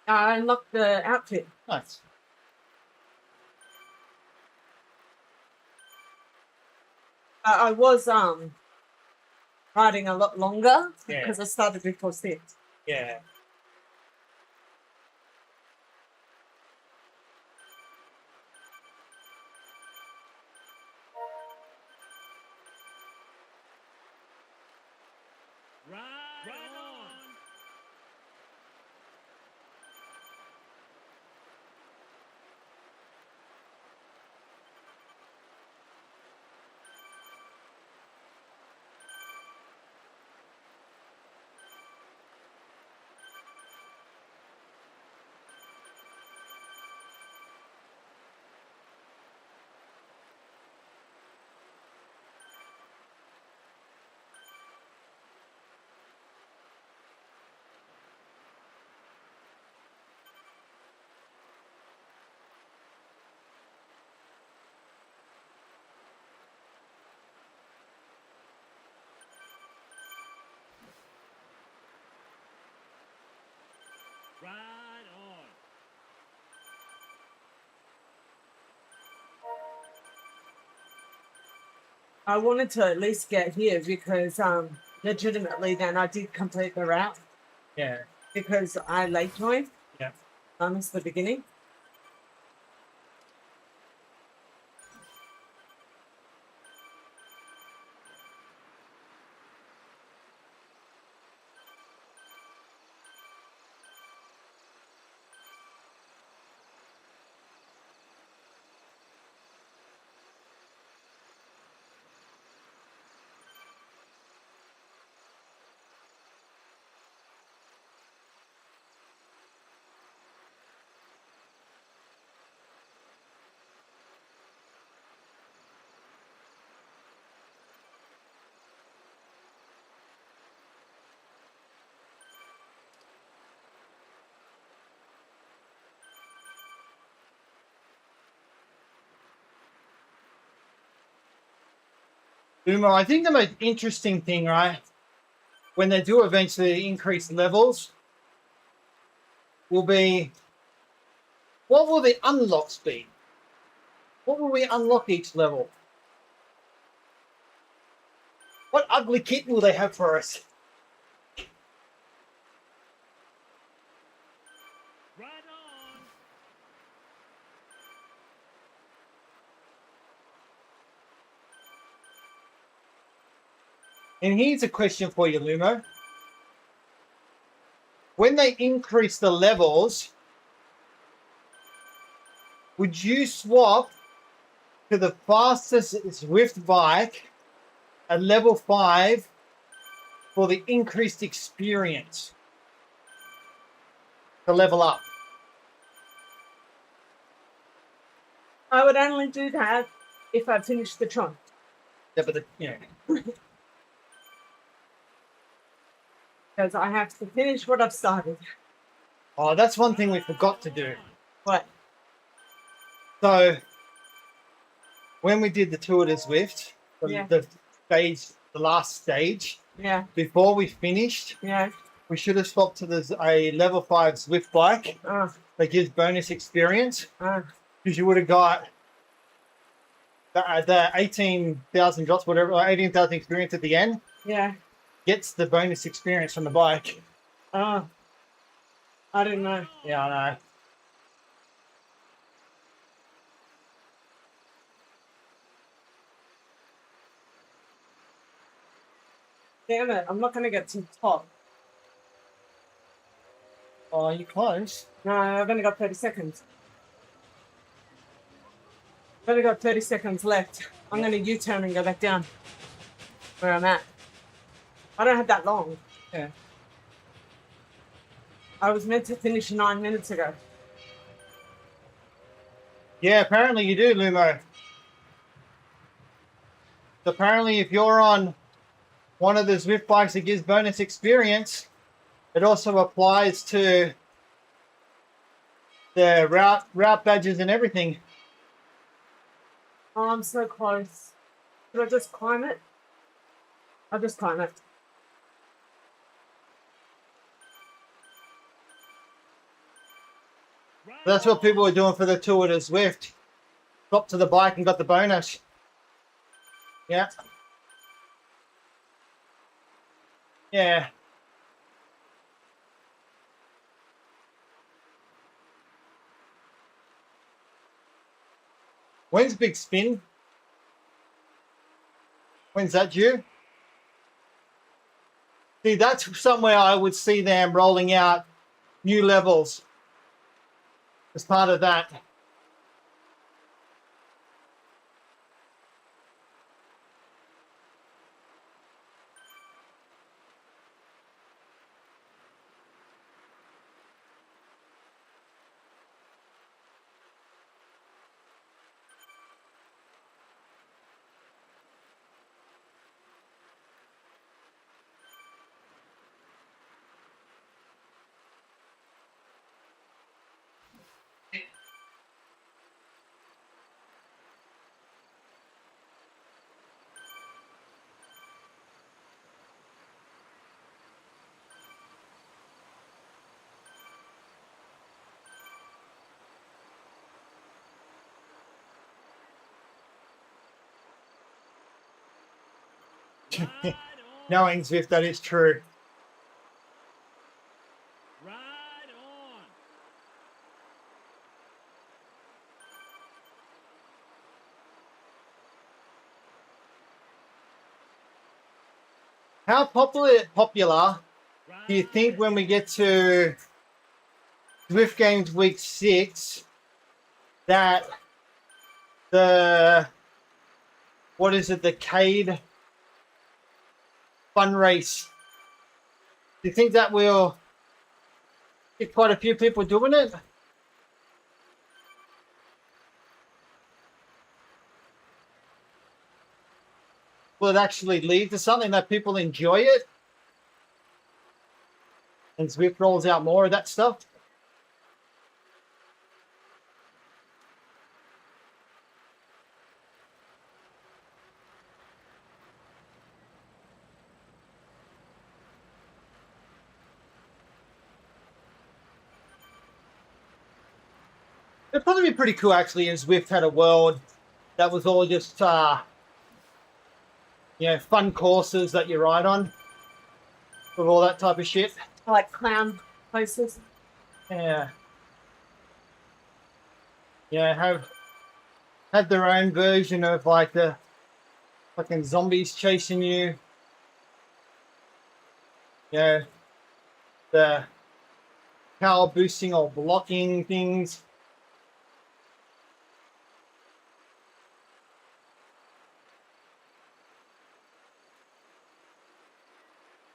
I unlocked the outfit. Nice. I was riding a lot longer Yeah. because I started before 6. Yeah. Ride on. Ride on. I wanted to at least get here because legitimately then I did complete the route Yeah. because I late joined. Yeah. I missed the beginning. Umo, I think the most interesting thing, right, when they do eventually increase levels, will be what will the unlocks be? What will we unlock each level? What ugly kit will they have for us? Right on. And here's a question for you, Lumo. When they increase the levels, would you swap to the fastest Zwift bike at level 5 for the increased experience to level up? I would only do that if I finished the TRON. Yeah, but yeah. Because I have to finish what I've started. Oh, that's one thing we forgot to do. What? So when we did the Tour de Zwift, Yeah. the last stage, Yeah, before we finished, yeah. we should have swapped to a level 5 Zwift bike that gives bonus experience, because you would have got the 18,000 drops, whatever, or 18,000 experience at the end. Yeah. Gets the bonus experience from the bike. Oh. I didn't know. Yeah, I know. Damn it, I'm not going to get to the top. Oh, you close. No, I've only got 30 seconds. I've only got 30 seconds left. I'm going to U-turn and go back down where I'm at. I don't have that long. Yeah. I was meant to finish 9 minutes ago. Yeah, apparently you do, Lumo. So apparently if you're on one of the Zwift bikes that gives bonus experience, it also applies to the route badges and everything. Oh, I'm so close. Should I just climb it? I'll just climb it. That's what people were doing for the Tour de Zwift. Got to the bike and got the bonus. Yeah. Yeah. When's Big Spin? When's that due? See, that's somewhere I would see them rolling out new levels as part of that. Right on. Knowing Zwift, that is true. Right on. How popular do you think when we get to Zwift Games Week 6 that the, what is it, the Cade fun race, do you think that will get quite a few people doing it? Will it actually lead to something that people enjoy it? And Zwift rolls out more of that stuff? It'd probably be pretty cool actually if Zwift had a world that was all just you know, fun courses that you ride on with all that type of shit. Like clown places. Yeah. Yeah, have their own version of like the fucking zombies chasing you. Yeah. The power boosting or blocking things.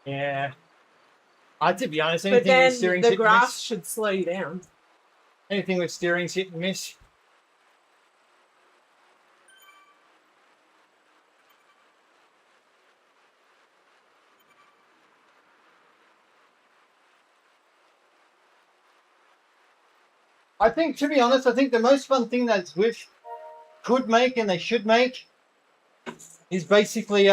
Yeah. To be honest, But anything with then steering's the hit and grass miss. should slow you down. Anything with steering's hit and miss. I think, to be honest, I think the most fun thing that Zwift could make and they should make is basically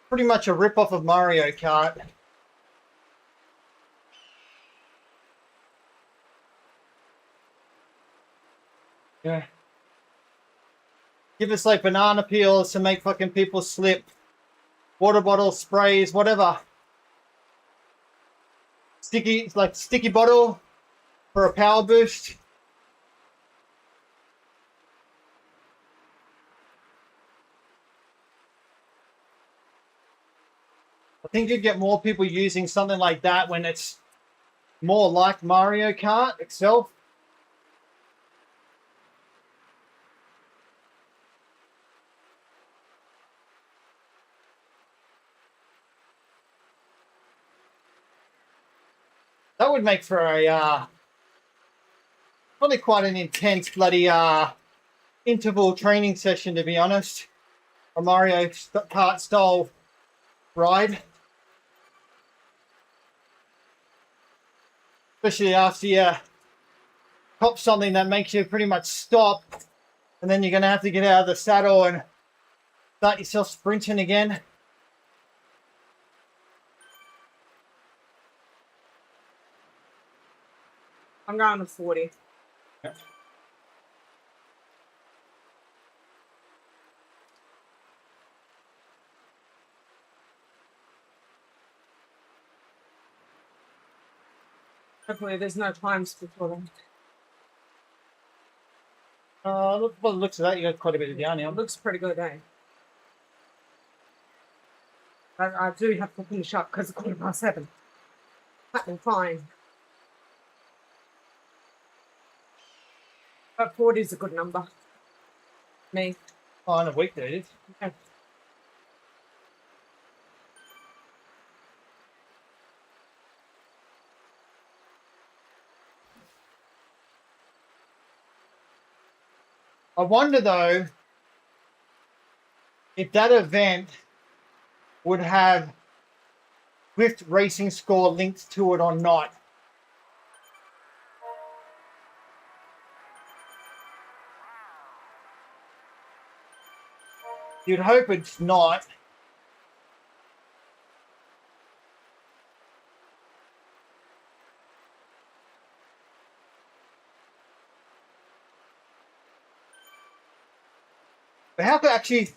pretty much a rip-off of Mario Kart. Yeah. Give us like banana peels to make fucking people slip. Water bottle sprays, whatever. Sticky bottle for a power boost. I think you'd get more people using something like that when it's more like Mario Kart itself. That would make for a probably quite an intense bloody interval training session, to be honest. A Mario Kart style ride. Especially after you cop something that makes you pretty much stop, and then you're going to have to get out of the saddle and start yourself sprinting again. I'm going to 40. Yep. Hopefully there's no times before then. Look, by the looks of that, you got quite a bit of downhill. It looks pretty good, eh? I do have to finish up because it's 7:15. That'll be fine. But 40 is a good number. Me. Oh, on a weekday, it is. Okay. I wonder though if that event would have Zwift racing score linked to it or not. You'd hope it's not. But how could actually...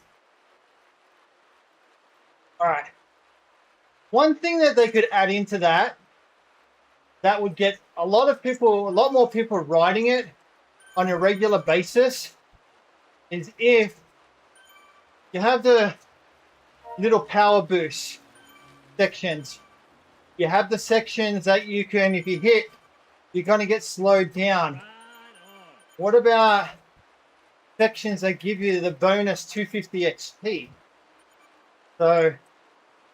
Alright. One thing that they could add into that would get a lot more people riding it on a regular basis is if you have the little power boost sections. You have the sections that you can, if you hit, you're going to get slowed down. Right on. What about sections that give you the bonus 250 XP? So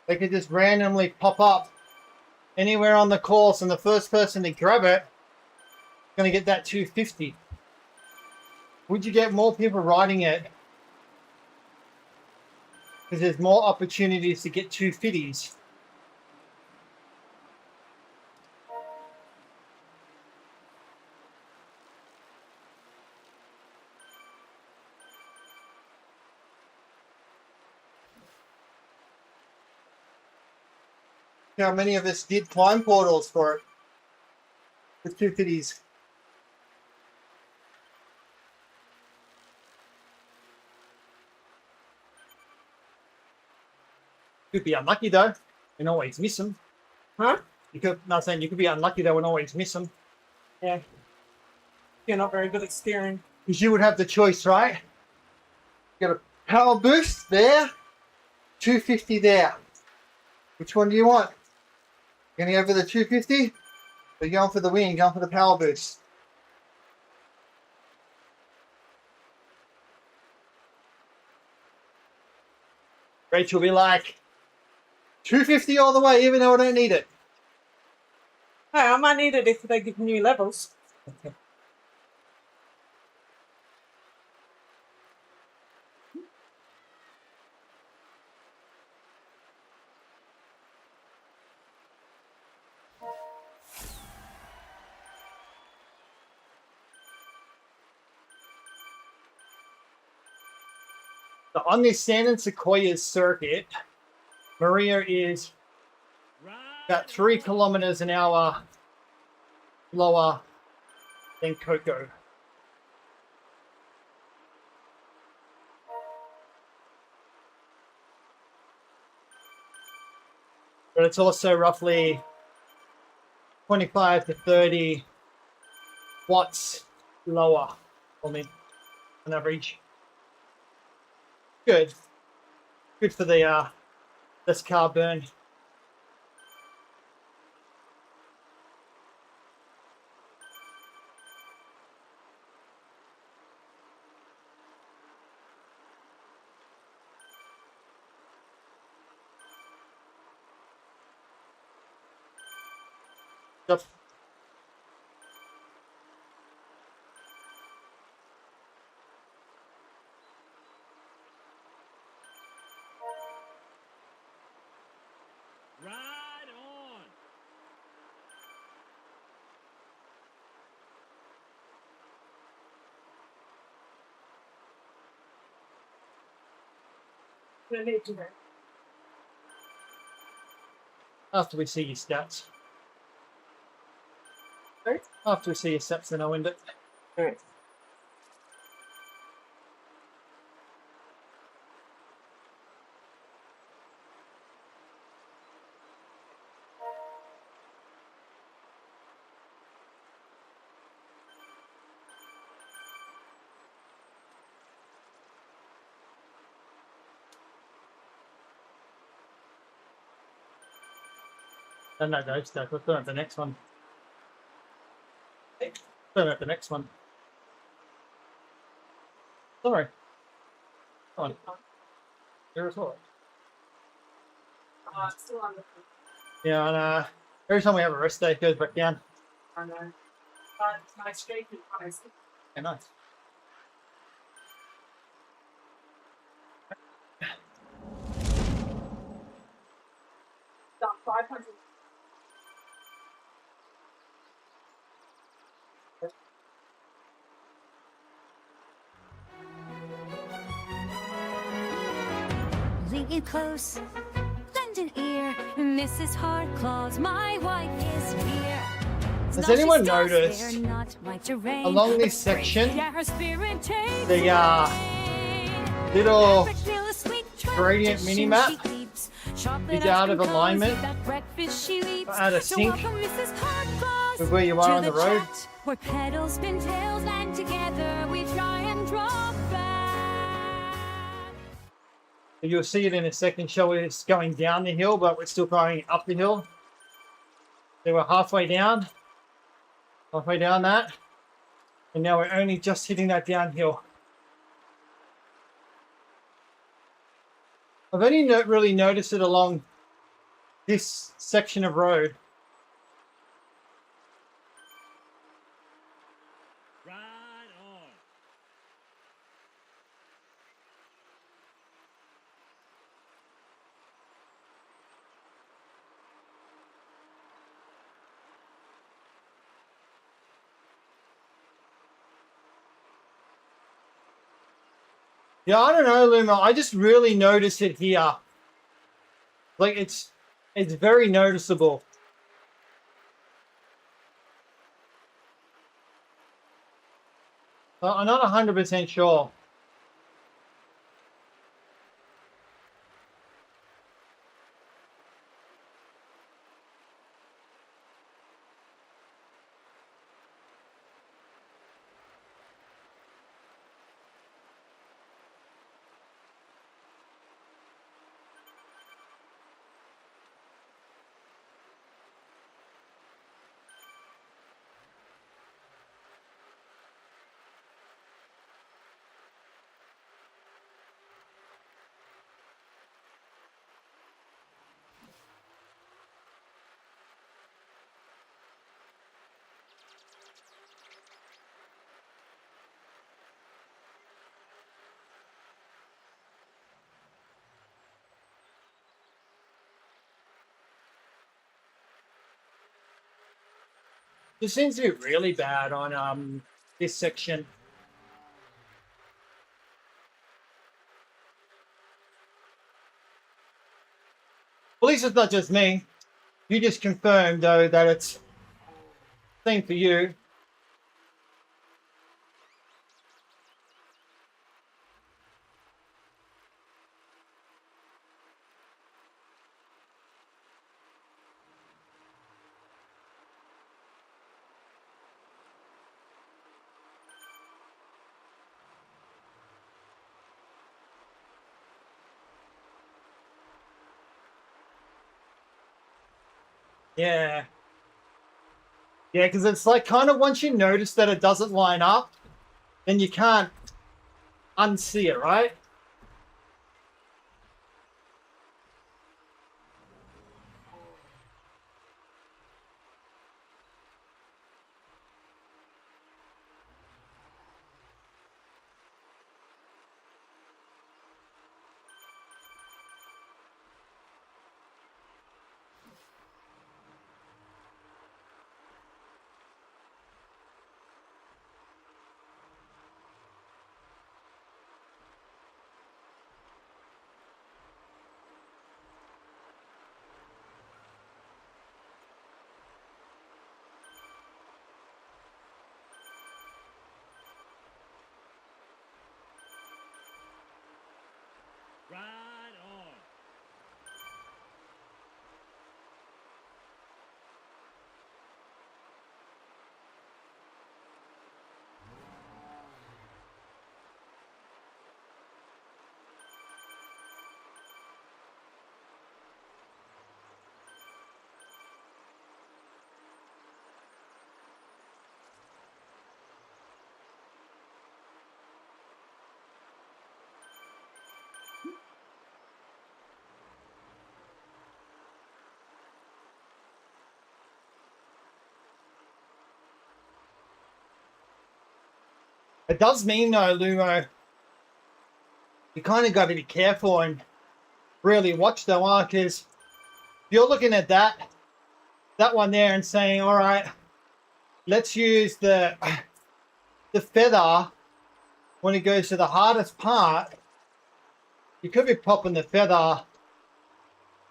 they could just randomly pop up anywhere on the course, and the first person to grab it is going to get that 250. Would you get more people riding it? Because there's more opportunities to get 250s. How many of us did climb portals for it with 250s? Could be unlucky though, and always miss them. Huh? You could not saying you could be unlucky though and always miss them. Yeah. You're not very good at steering. Because you would have the choice, right? Get a power boost there, 250 there. Which one do you want? Going to go for the 250? Or you going for the win, going for the power boost? Rachel will be like, 250 all the way, even though I don't need it. Hey, I might need it if they give new levels. So on this Sand and Sequoias circuit, Maria is Right about 3 kilometers an hour lower than Coco. But it's also roughly 25 to 30 watts lower for me on average. Good. Good for the less car burn. Yep. on. After we see your stats. Sorry? After we see your stats, then I'll end it. Alright. No, those stats. Let's turn at the next one. Turn at the next one. Sorry. Come on. Here's what. It's still on the Yeah, and every time we have a rest day, it goes back down. I know. But my streak is honest. Yeah, nice. Done 500. Lean close, lend an ear. Mrs. Hardclaws, my wife is here. Has anyone noticed along this section the little gradient mini map is out of alignment, out of sync with where you are on the road? Where pedals spin tails and together we try and drop back. You'll see it in a second show. It's going down the hill, but we're still going up the hill. So we're halfway down that, and now we're only just hitting that downhill. I've only really noticed it along this section of road. Right on. Yeah, I don't know, Luma. I just really notice it here. Like it's very noticeable. I'm not 100% sure. This seems to be really bad on this section. At least it's not just me. You just confirmed though that it's same for you. Yeah. Yeah, because it's like kind of once you notice that it doesn't line up, then you can't unsee it, right? Ride on. It does mean though, Lumo, you kind of got to be careful and really watch the one, because you're looking at that one there and saying, all right, let's use the feather when it goes to the hardest part. You could be popping the feather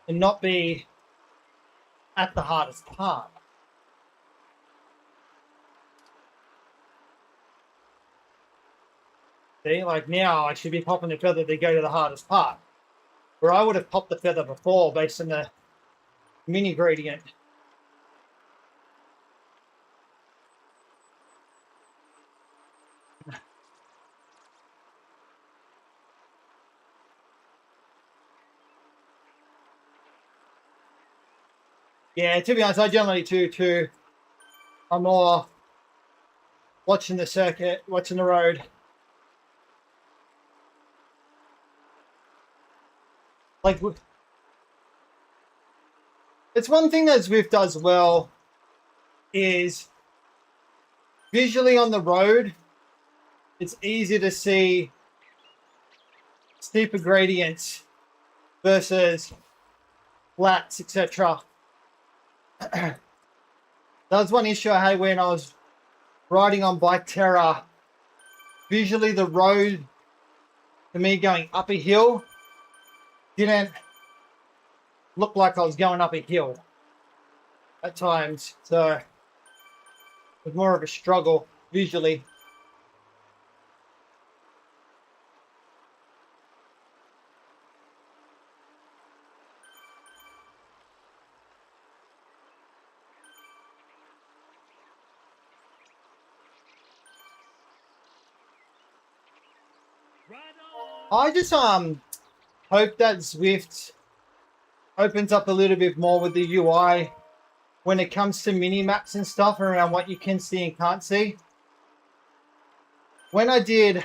and not be at the hardest part. See, like now I should be popping the feather to go to the hardest part, where I would have popped the feather before based on the mini gradient. Yeah, to be honest, I generally do too. I'm more watching the circuit, watching the road. Like, it's one thing that Zwift does well is visually on the road, it's easy to see steeper gradients versus flats, etc. That was one issue I had when I was riding on Bike Terra. Visually, the road, for me going up a hill, didn't look like I was going up a hill at times. So it was more of a struggle visually. Ride on. I just hope that Zwift opens up a little bit more with the UI when it comes to mini maps and stuff around what you can see and can't see. When I did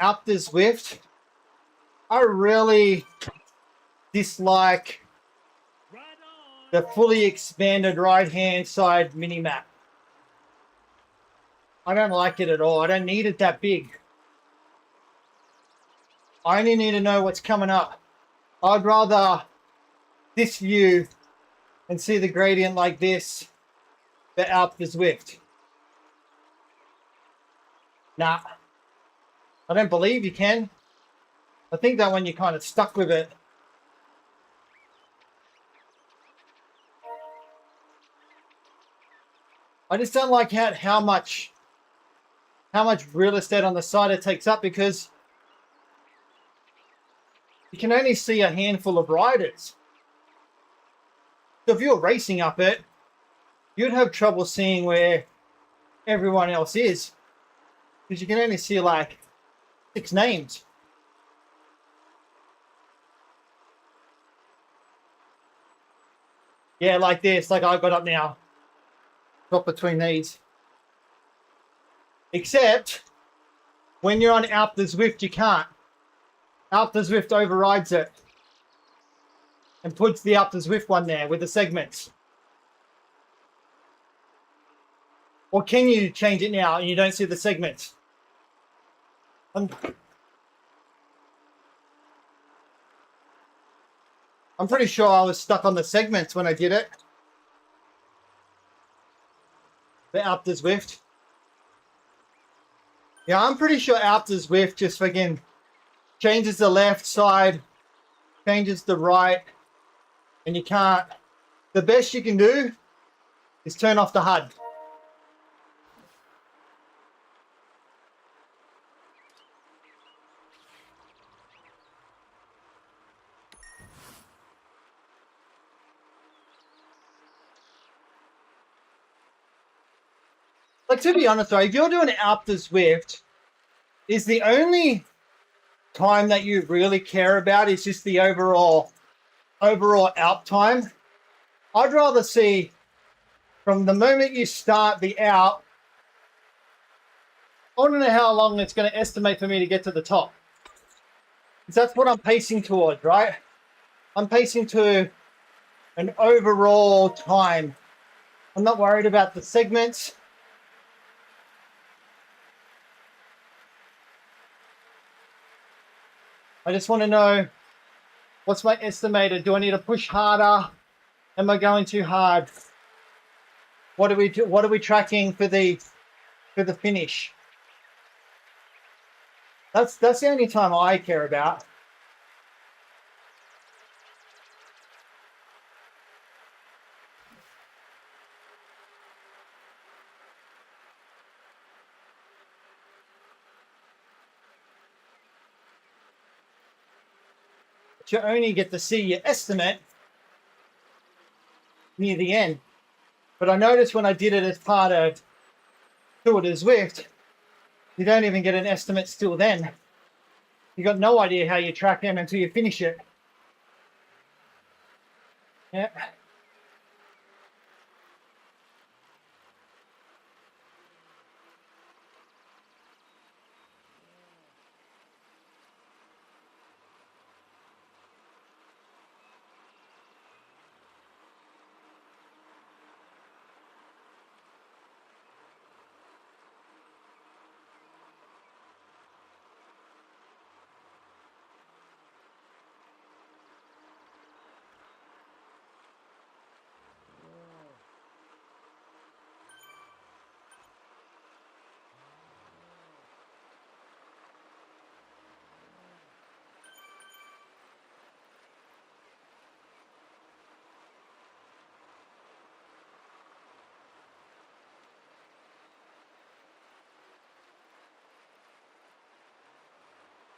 out the Zwift, I really dislike Ride on. the fully expanded right hand side mini map. I don't like it at all. I don't need it that big. I only need to know what's coming up. I'd rather this view and see the gradient like this the Zwift? Nah, I don't believe you can. I think that one you're kind of stuck with it. I just don't like how much real estate on the side it takes up, because you can only see a handful of riders. So if you're racing up it, you'd have trouble seeing where everyone else is, because you can only see like 6 names. Yeah, like this, like I got up now. Drop between these. Except when you're on Zwift, you can't. Zwift overrides it and puts the Zwift one there with the segments. Or can you change it now and you don't see the segments? I'm pretty sure I was stuck on the segments when I did it. The Zwift. Yeah, I'm pretty sure Zwift just fucking changes the left side, changes the right, and you can't. The best you can do is turn off the HUD. Like, to be honest, though, if you're doing Zwift, is the only time that you really care about is just the overall Alp time. I'd rather see from the moment you start the Alp. I want to know how long it's going to estimate for me to get to the top. Because that's what I'm pacing towards, right? I'm pacing to an overall time. I'm not worried about the segments. I just want to know, what's my estimated? Do I need to push harder? Am I going too hard? What are we tracking for the finish? That's the only time I care about. You only get to see your estimate near the end. But I noticed when I did it as part of Tour de Zwift, you don't even get an estimate still then. You got no idea how you track them until you finish it. Yeah.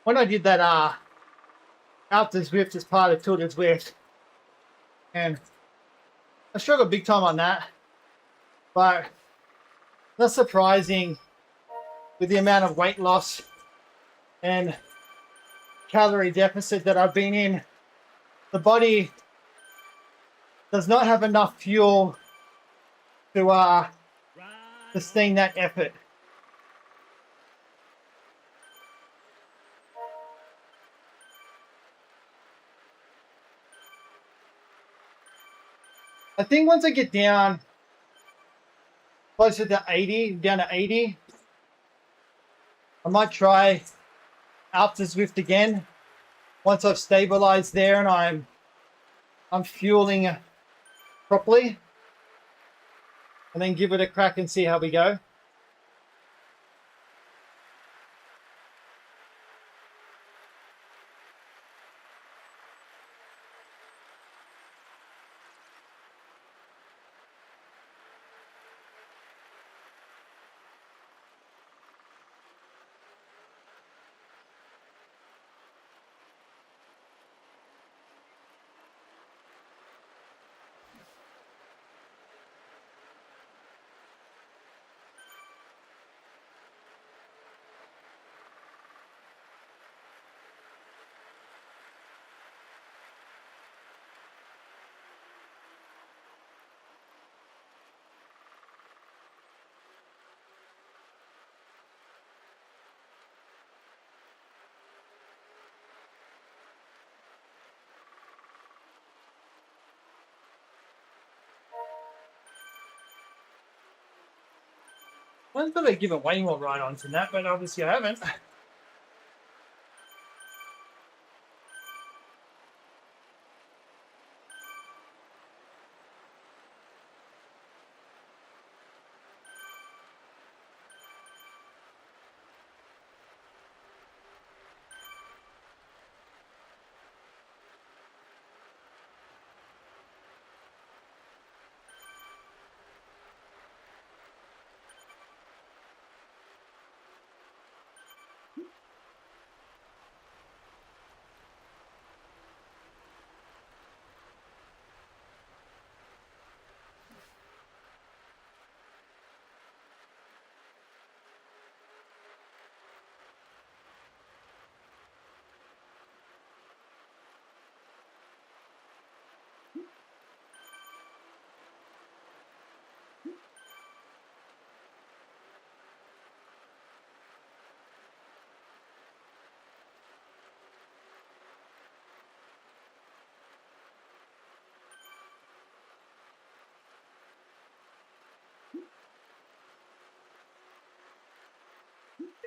When I did that Out to Zwift as part of Tour de Zwift, and I struggled big time on that, but not surprising with the amount of weight loss and calorie deficit that I've been in. The body does not have enough fuel to sustain that effort. I think once I get down closer to 80, down to 80, I might try out to Zwift again. Once I've stabilized there and I'm fueling properly. and then give it a crack and see how we go. I thought I'd give it way more ride-ons than that, but obviously I haven't.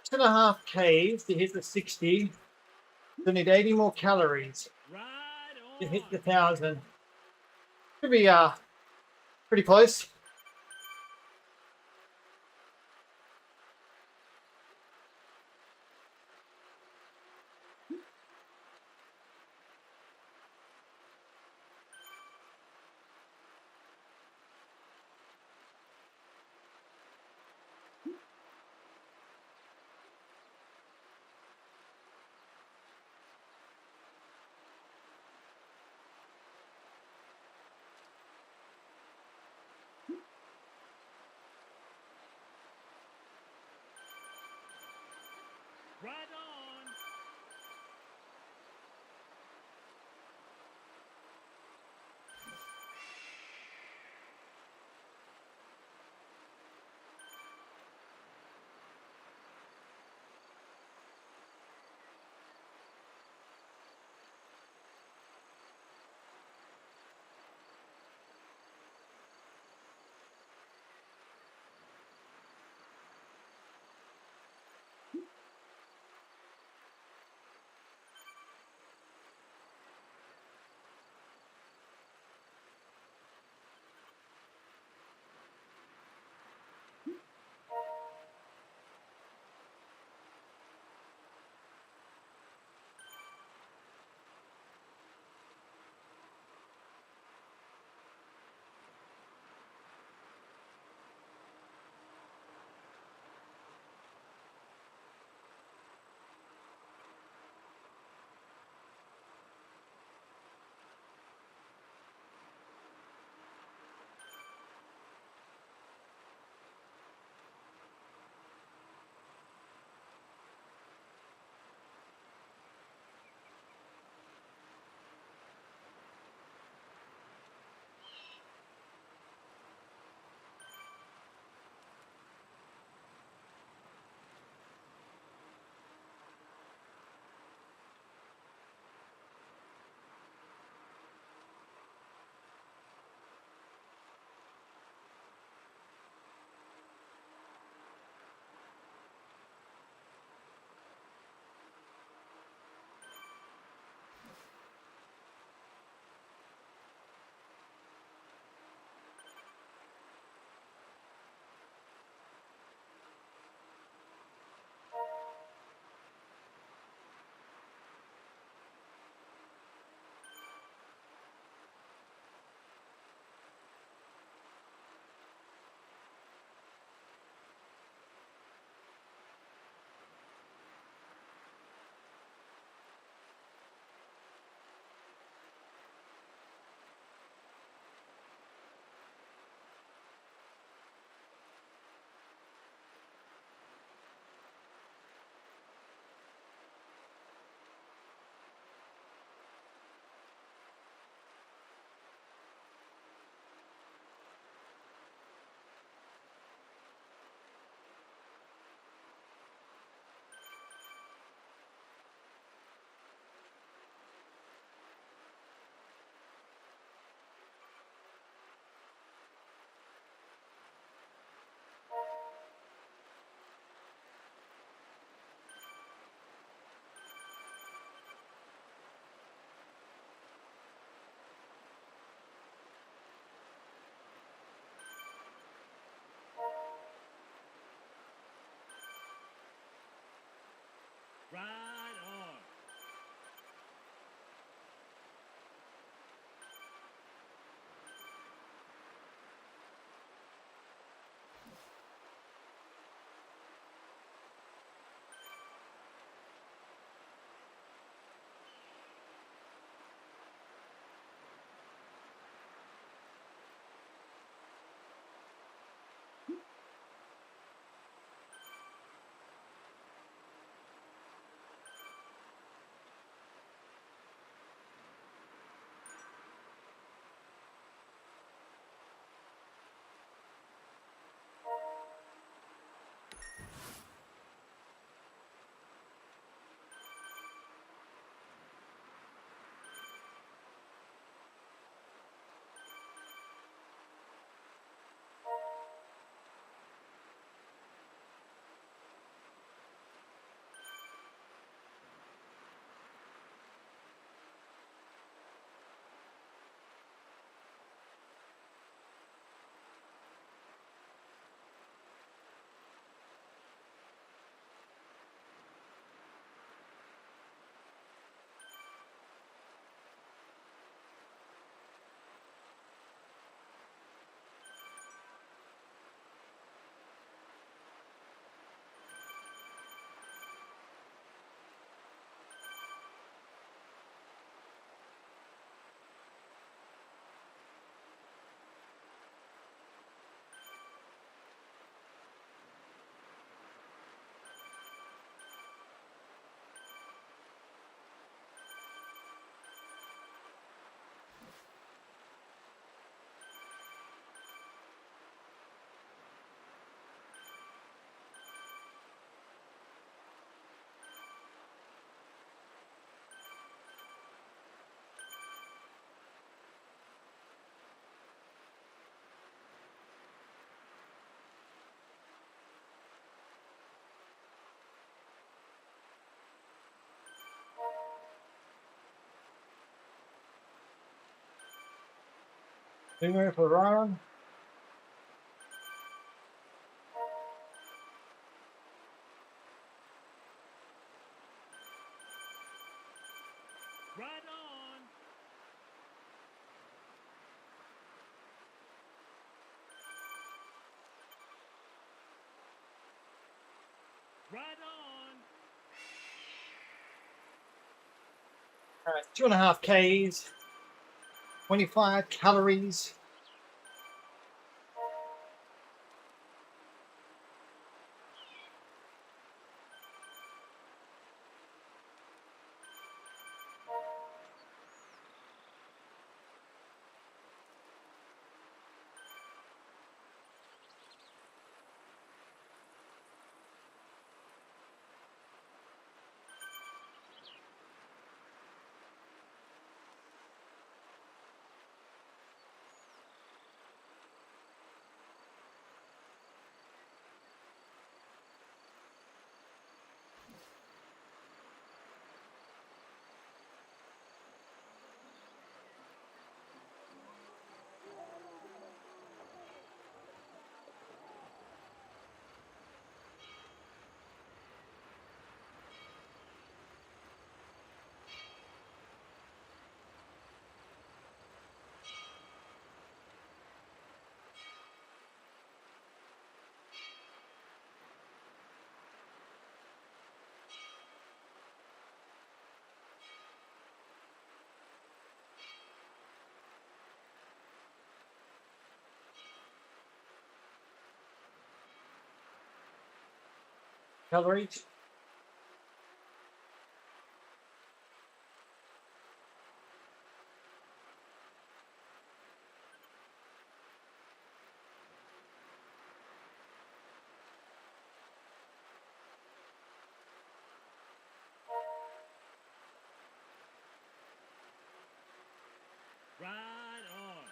Six and a half Ks to hit the 60. So need 80 more calories Ride to on. hit the 1,000. Should be pretty close. Ride on. Right on. Finger for Ryan. Right on. Right on. All right, 2.5 Ks, 25 calories. Calories. Right on.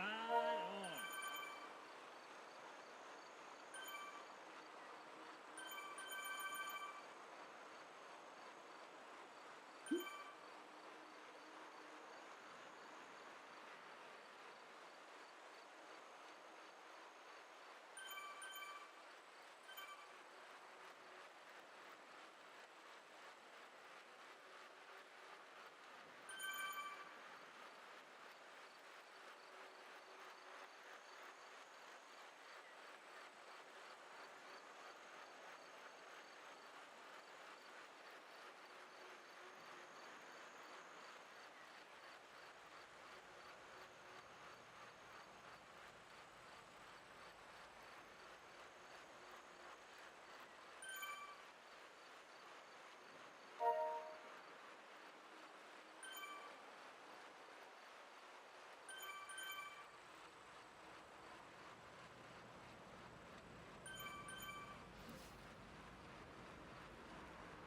on.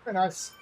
Very nice.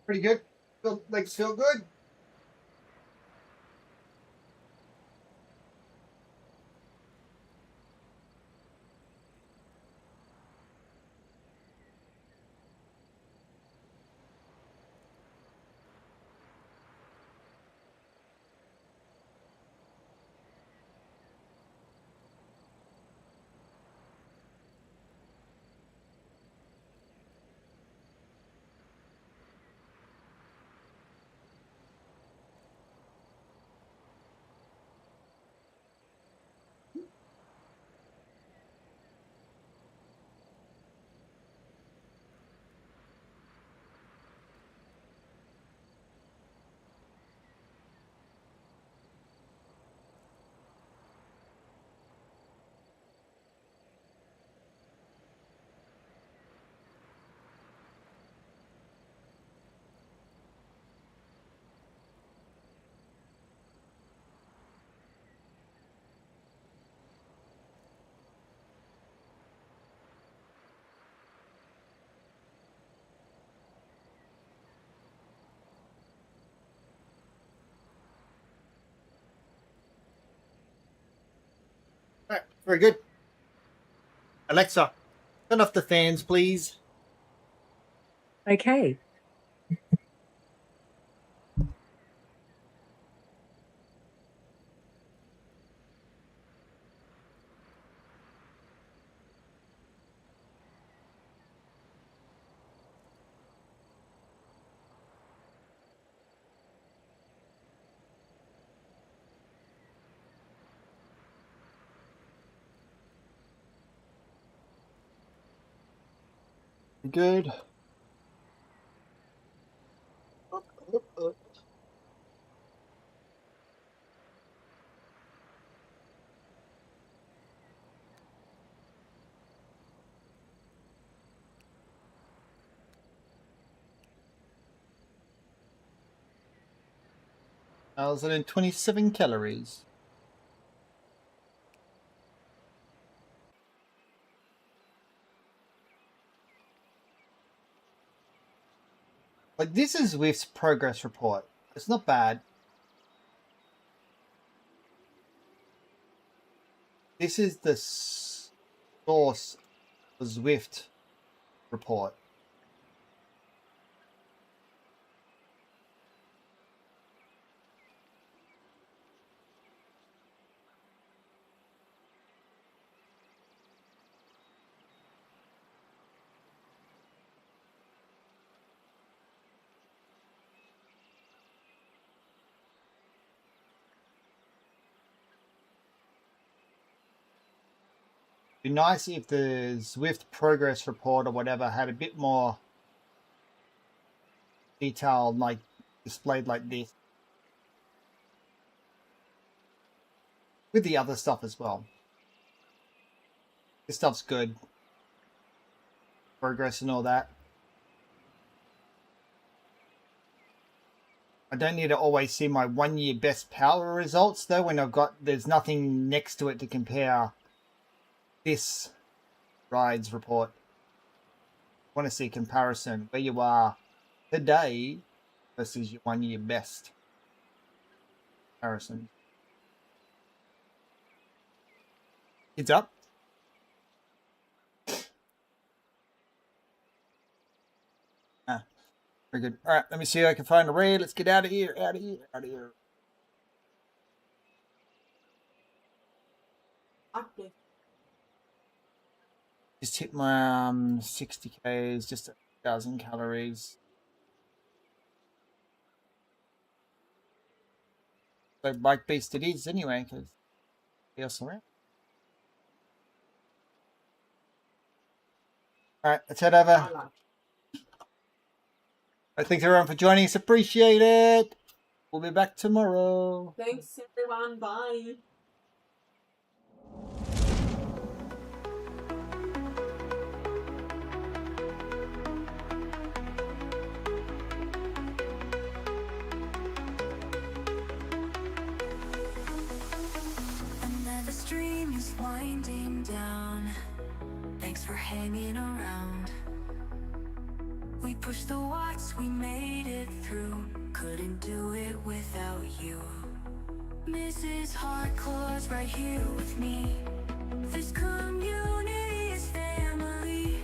Pretty good. Legs feel good. All right, very good. Alexa, turn off the fans, please. Okay. Good. I was in 27 calories. Like, this is Zwift's progress report. It's not bad. This is the source of Zwift report. Be nice if the Zwift progress report or whatever had a bit more detail, like displayed like this, with the other stuff as well. This stuff's good, progress and all that. I don't need to always see my 1 year best power results though, when there's nothing next to it to compare this rides report. I want to see a comparison where you are today versus your 1 year best comparison. It's up. Very good. All right, let me see if I can find a raid. Let's get out of here, out of here, out of here. Okay. Just hit my 60 Ks, just 1,000 calories. So bike beast it is anyway, because else around. All right, let's head over. Thanks everyone for joining us. Appreciate it. We'll be back tomorrow. Thanks everyone. Bye. Another stream is winding down. Thanks for hanging around. We pushed the watts, we made it through. Couldn't do it without you. Mrs. Hardclaws right here with me. This community is family.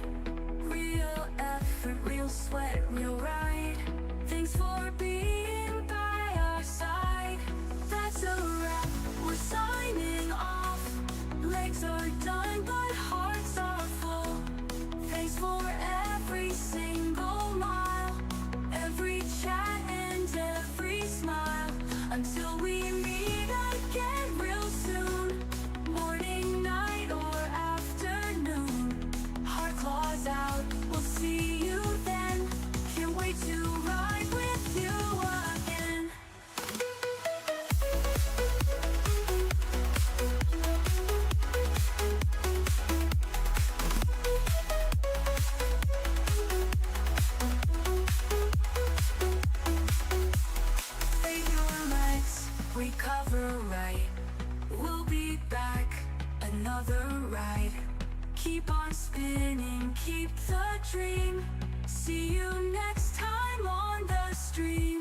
Real effort, real sweat, real ride. Thanks for being by our side. That's a wrap, we're signing off. Legs are done but hearts are full. Thanks for every single mile, every chat and every smile. Until we meet again real soon, morning, night or afternoon. Hardclaws out, we'll see you then. Can't wait to ride with you again. Save your legs, recover right. We'll be back, another ride. Keep on spinning, keep the dream. See you next time on the stream.